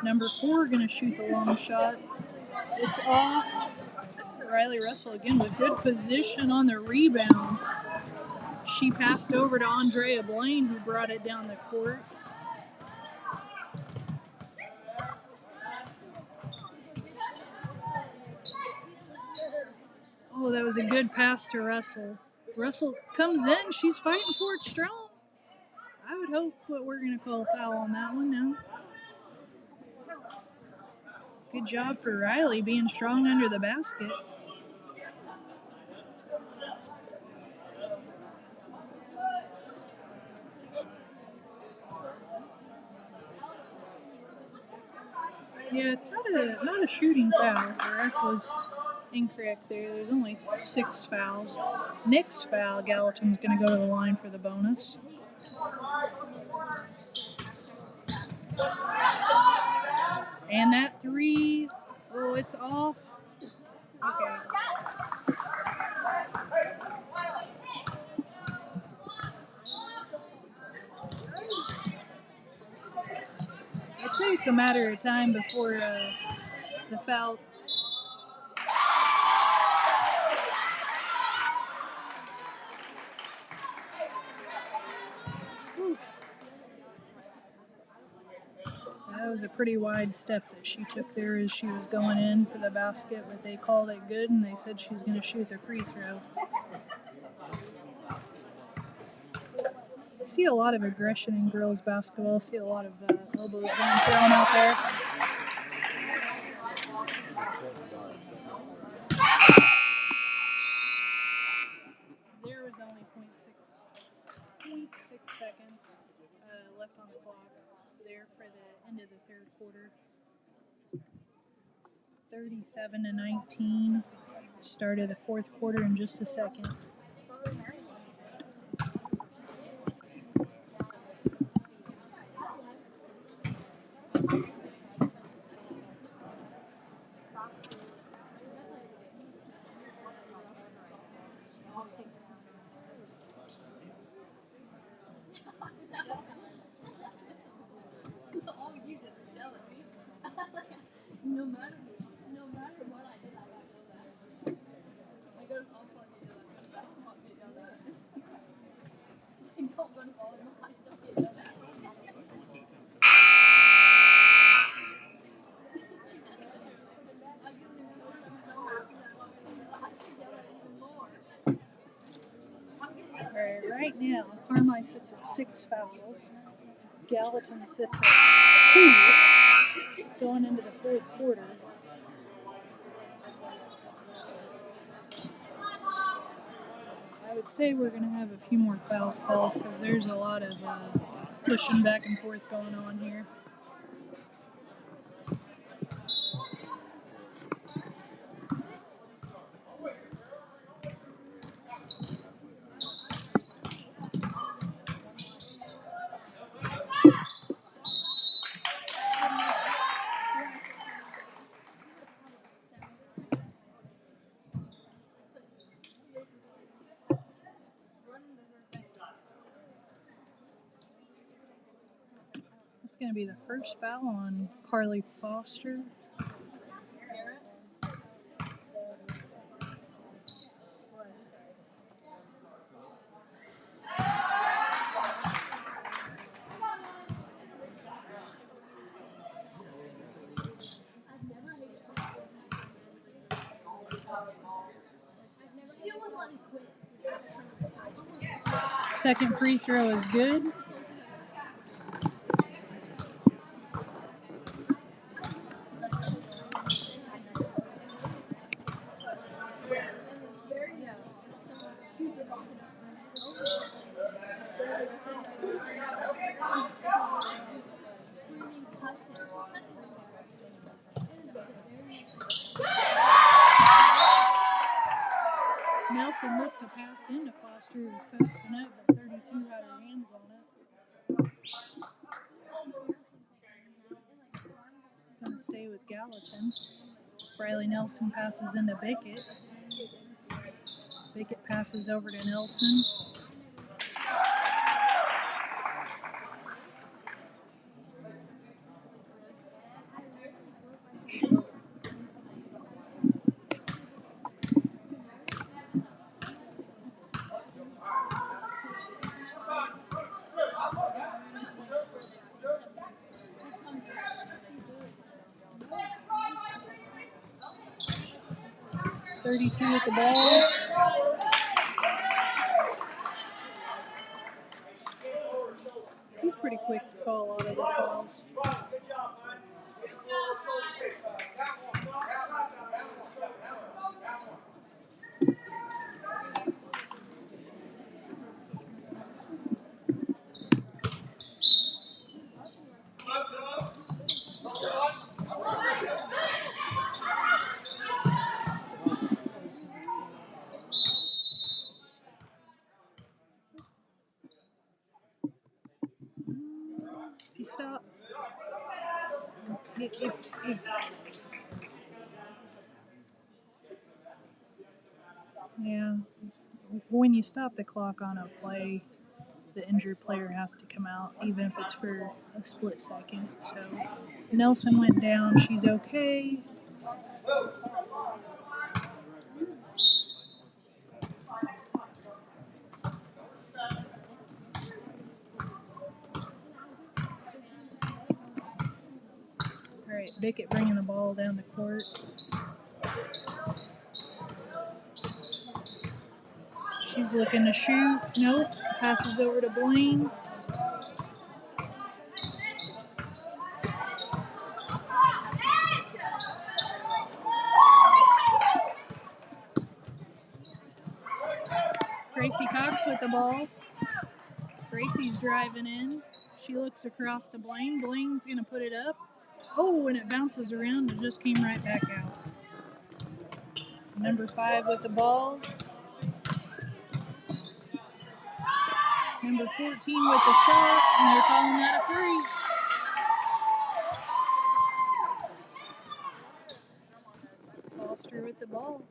Number 4 going to shoot the long shot. It's off. Riley Russell again with good position on the rebound. She passed over to Andrea Blaine, who brought it down the court. Oh, that was a good pass to Russell. Russell comes in. She's fighting for it strong. I would hope that we're going to call a foul on that one now. Good job for Riley being strong under the basket. Yeah, it's not a shooting foul. The ref was incorrect there. There's only 6 fouls. Next foul, Gallatin's going to go to the line for the bonus. And that 3, oh, it's off. Okay. I'd say it's a matter of time before the foul. Whew. That was a pretty wide step that she took there as she was going in for the basket, but they called it good and they said she's going to shoot the free throw. I see a lot of aggression in girls basketball. I see a lot of elbows being thrown out there. There was only 0.6 seconds left on the clock there for the end of the third quarter. 37-19. Start of the fourth quarter in just a second. Alright, right now, Carmi sits at 6 fouls. Gallatin sits at 2 going into the fourth quarter. I would say we're going to have a few more fouls called because there's a lot of pushing back and forth going on here. It's going to be the first foul on Carly Foster. Second free throw is good. Nelson looked to pass into Foster, who was close to net, but 32 had her hands on it. Going to stay with Gallatin. Riley Nelson passes into Bickett. Bickett passes over to Nelson. .32 with the ball. He's pretty quick to call out of the calls. If you stop, yeah, when you stop the clock on a play, the injured player has to come out, even if it's for a split second. So Nelson went down. She's okay. All right, Bickett bringing the ball down the court. She's looking to shoot. Nope. Passes over to Blaine. Gracie Cox with the ball. Gracie's driving in. She looks across to Blaine. Blaine's going to put it up. Oh, and it bounces around and just came right back out. Number 5 with the ball. Number 14 with the shot, and they're calling that a 3. Foster with the ball.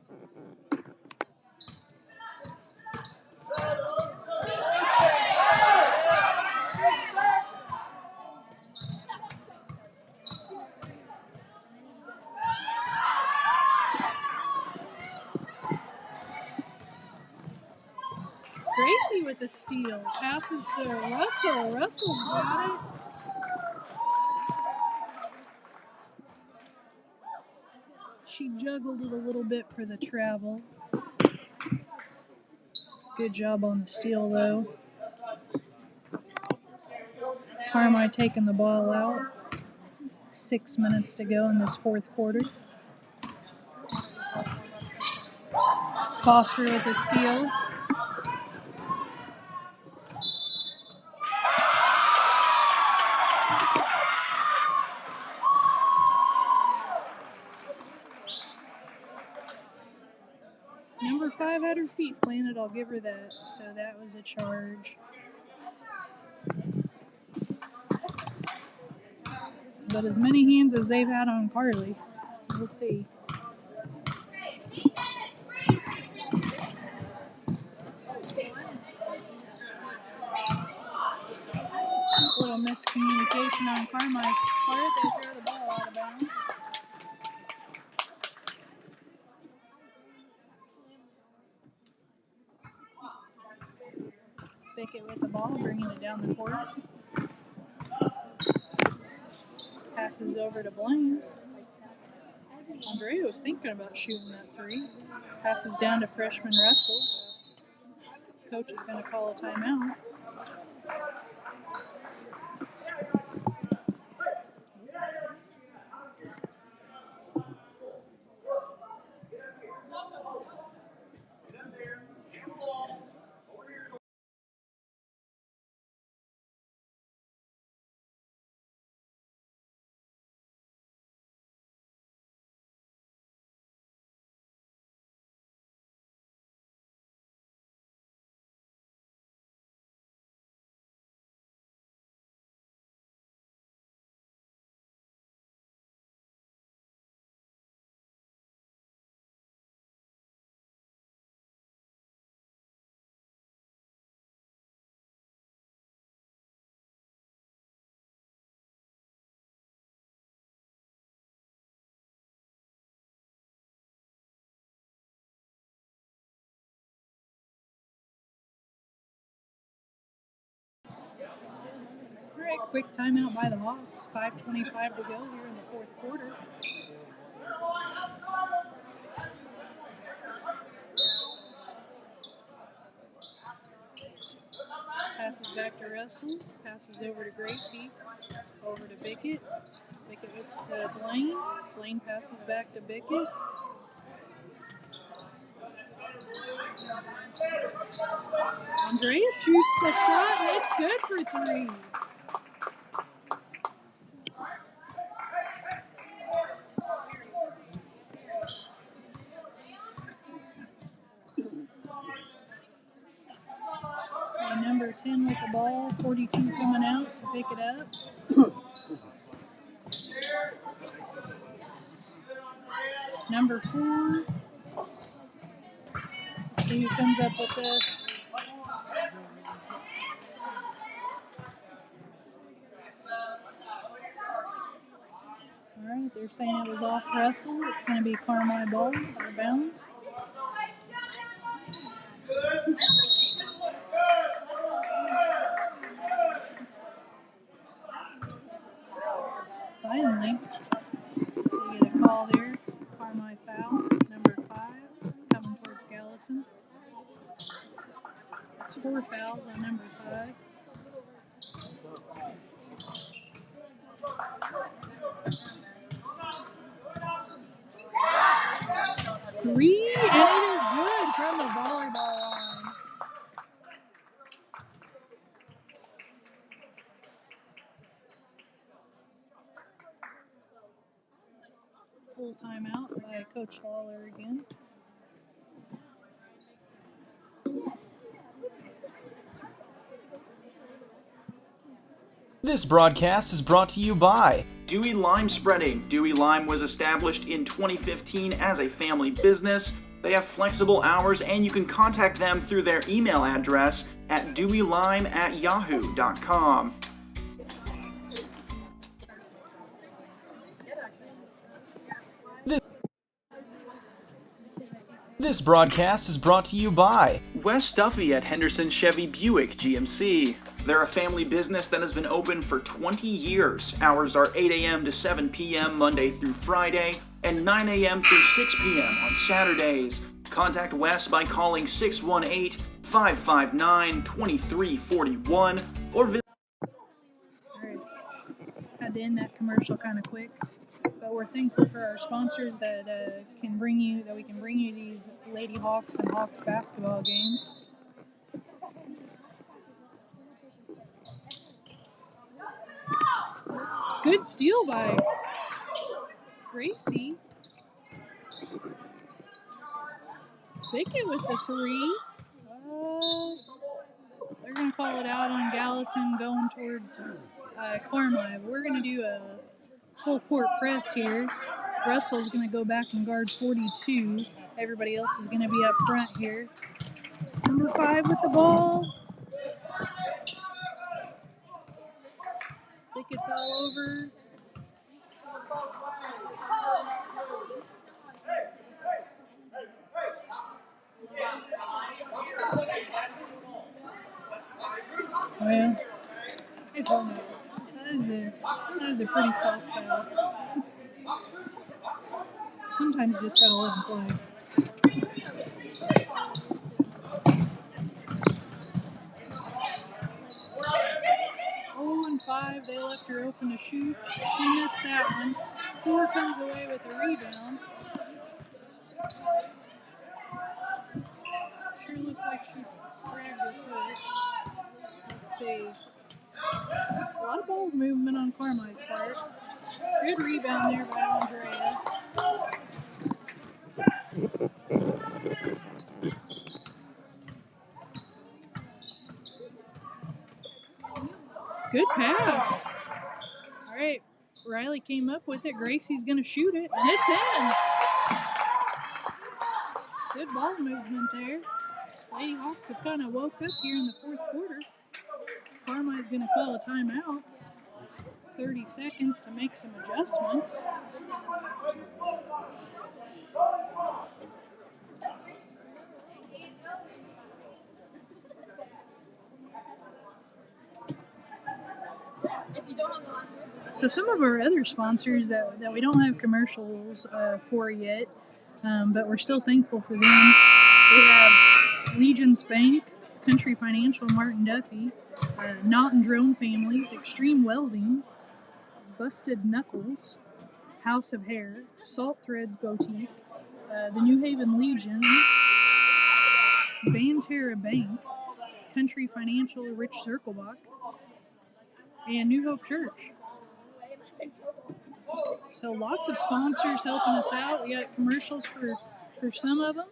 steal. Passes to Russell. Russell's got it. She juggled it a little bit for the travel. Good job on the steal, though. Carmi taking the ball out. 6 minutes to go in this fourth quarter. Foster with a steal. Number 5 had her feet planted, I'll give her that. So that was a charge. But as many hands as they've had on Carly, we'll see. A little miscommunication on Carmi's part. They throw the ball out of bounds. Pickett with the ball, bringing it down the court. Passes over to Blaine. Andrea was thinking about shooting that three. Passes down to freshman Russell. Coach is going to call a timeout. All right, quick timeout by the Hawks. 5:25 to go here in the fourth quarter. Passes back to Russell. Passes over to Gracie. Over to Bickett. Bickett looks to Blaine. Blaine passes back to Bickett. Andrea shoots the shot, and it's good for three. And number 10 with the ball, 42 coming out to pick it up. Number 4. Let's see who comes up with this. All right, they're saying it was off Russell. It's going to be Carmi ball out of bounds. Finally, they get a call there. Carmi foul, number 5. It's coming towards Gallatin. It's 4 fouls on number 5. Three, and it is good from the volleyball line. Full timeout by Coach Lawler again. This broadcast is brought to you by Dewey Lime Spreading. Dewey Lime was established in 2015 as a family business. They have flexible hours, and you can contact them through their email address at deweylime@yahoo.com. This broadcast is brought to you by Wes Duffy at Henderson Chevy Buick GMC. They're a family business that has been open for 20 years. Hours are 8 a.m. to 7 p.m. Monday through Friday, and 9 a.m. through 6 p.m. on Saturdays. Contact Wes by calling 618-559-2341 or visit. Alright, had to end that commercial kind of quick, but we're thankful for our sponsors that we can bring you these Lady Hawks and Hawks basketball games. Good steal by Gracie. Bickett with the three. They're going to call it out on Gallatin going towards Carmi. We're going to do a full court press here. Russell's going to go back and guard 42. Everybody else is going to be up front here. Number 5 with the ball. Bickett's all over. Well, that is a pretty soft foul. Sometimes you just gotta let them play. 0-5, they left her open to shoot. She missed that one. 4 comes away with a rebound. Sure looked like she grabbed her foot. Let's see. A lot of ball movement on Carmi's part. Good rebound there by Andrea. Good pass. All right, Riley came up with it. Gracie's going to shoot it, and it's in. Good ball movement there. Lady Hawks have kind of woke up here in the fourth quarter. Carmi's going to call a timeout. 30 seconds to make some adjustments. So some of our other sponsors that we don't have commercials for yet, but we're still thankful for them. We have Legion's Bank, Country Financial, Martin Duffy, Knot and Drone Families, Extreme Welding, Busted Knuckles, House of Hair, Salt Threads Boutique, the New Haven Legion, Banterra Bank, Country Financial, Rich Circlebach, and New Hope Church. So lots of sponsors helping us out. We got commercials for some of them.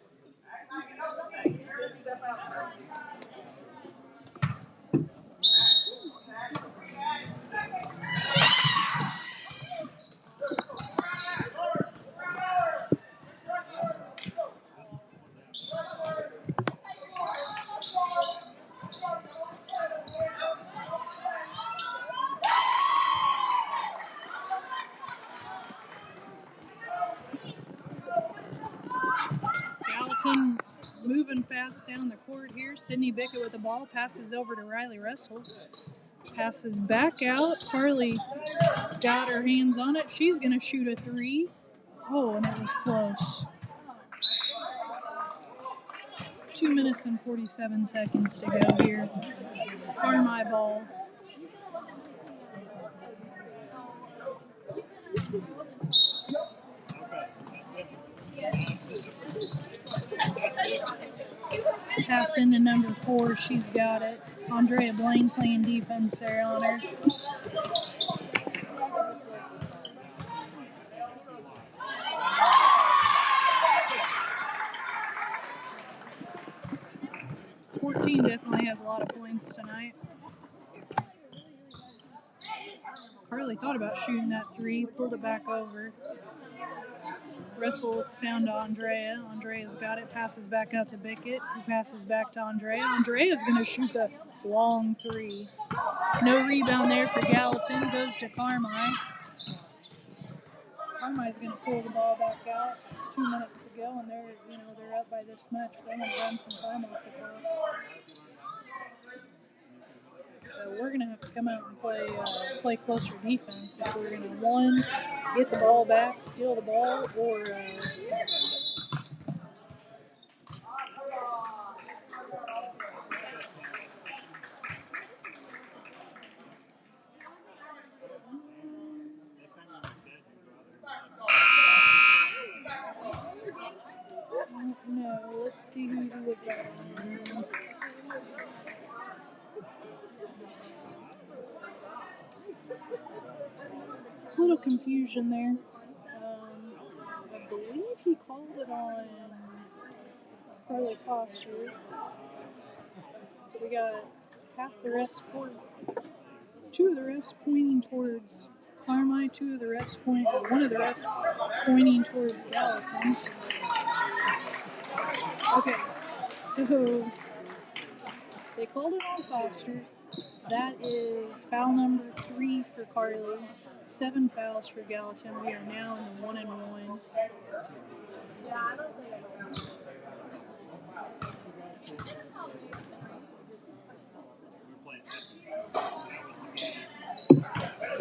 Gallatin moving fast down the court here. Sydney Bickett with the ball, passes over to Riley Russell. Passes back out. Carly's got her hands on it. She's going to shoot a 3. Oh, and it was close. 2 minutes and 47 seconds to go here. Carmi ball. Pass into number 4. She's got it. Andrea Blaine playing defense there on her. Definitely has a lot of points tonight. Carly thought about shooting that 3, pulled it back over. Russell looks down to Andrea. Andrea's got it, passes back out to Bickett, who passes back to Andrea. Andrea's going to shoot the long 3. No rebound there for Gallatin, goes to Carmi. Carmi's going to pull the ball back out. 2 minutes to go, and they're up by this much. They're going to run some time off the clock. So we're going to have to come out and play closer defense if we're going to, one, get the ball back, steal the ball, or no, let's see who was that on. A little confusion there. I believe he called it on Carly Foster. We got half the refs two of the refs pointing towards Carmi, one of the refs pointing towards Gallatin. Okay, so they called it on Foster. That is foul number 3 for Carly, 7 fouls for Gallatin. We are now in the 1-1.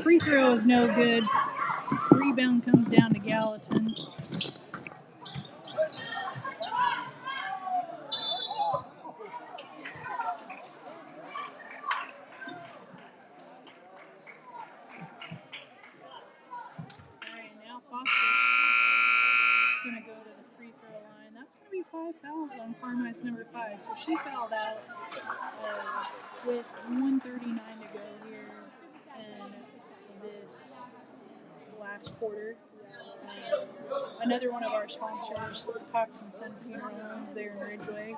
Free throw is no good. Rebound comes down to Gallatin. Going to go to the free throw line. That's going to be 5 fouls on Carmi's number 5. So she fouled out with 1:39 to go here in this last quarter. Another one of our sponsors, Cox and Son Funeral Homes there in Ridgeway.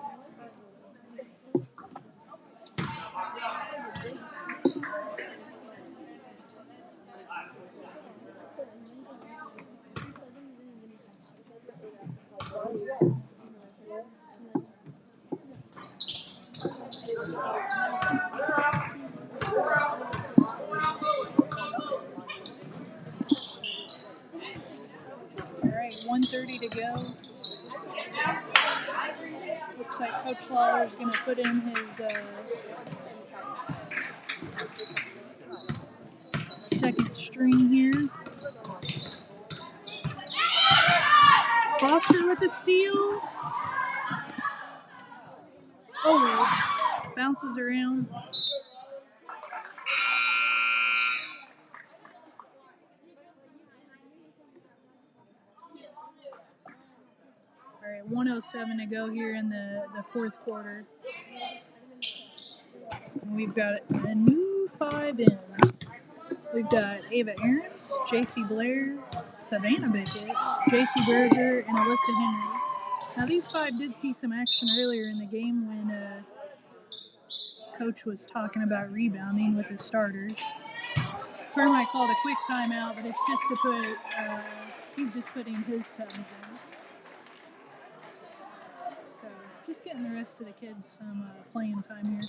All right, 1:30 to go. Looks like Coach Lawler's going to put in his second string here. Foster with a steal. Oh, bounces around. All right, 1:07 to go here in the fourth quarter. And we've got a new 5 in. We've got Ava Aarons, JC Blair, Savannah Bickett, JC Berger, and Alyssa Henry. Now, these 5 did see some action earlier in the game when Coach was talking about rebounding with his starters. Carmi called a quick timeout, but it's just to put, he's just putting his subs in. So, just getting the rest of the kids some playing time here.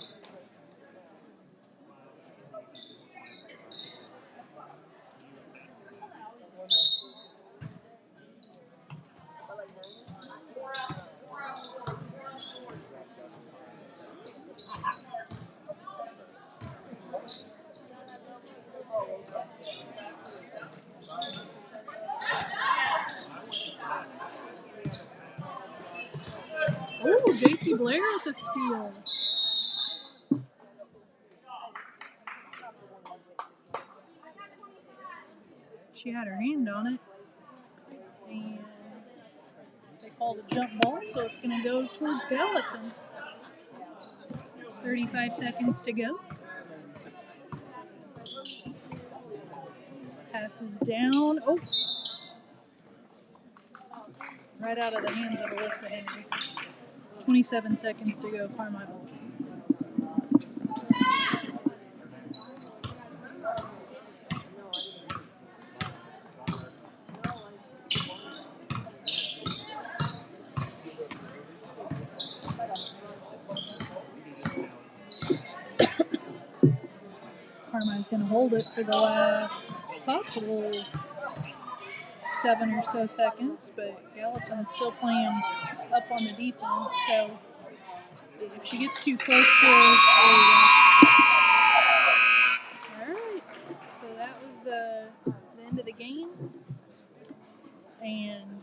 Oh, JC Blair with the steal. She had her hand on it. And they called a jump ball, so it's going to go towards Gallatin. 35 seconds to go. Passes down. Oh. Right out of the hands of Alyssa Henry. 27 seconds to go, Carmi. Carmi's going to hold it for the last possible 7 or so seconds, but Gallatin's still playing up on the defense, so if she gets too close to Alright, so that was the end of the game. And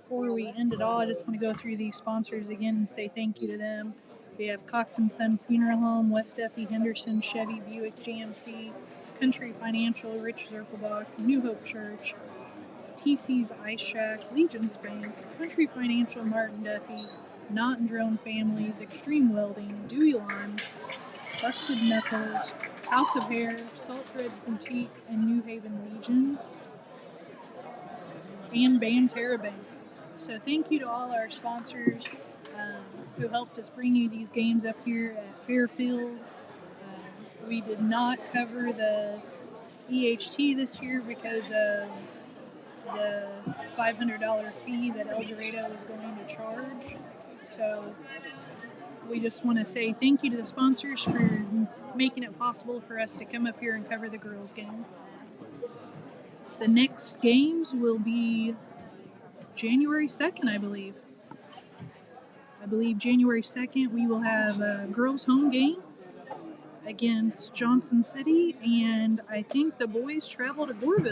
before we end it all, I just want to go through these sponsors again and say thank you to them. We have Cox & Son Funeral Home, West Effie Henderson, Chevy, Buick, GMC, Country Financial, Rich Zirkelbach, New Hope Church, TC's Ice Shack, Legion's Bank, Country Financial, Martin Duffy, Knott and Drone Families, Extreme Welding, Dewey Lawn, Busted Knuckles, House of Hair, Salt Red Boutique, and New Haven Legion, and Banterra Bank. So thank you to all our sponsors who helped us bring you these games up here at Fairfield. We did not cover the EHT this year because of the $500 fee that El Dorado was going to charge. So we just want to say thank you to the sponsors for making it possible for us to come up here and cover the girls' game. The next games will be January 2nd, I believe. January 2nd we will have a girls' home game against Johnson City, and I think the boys travel to Goreville.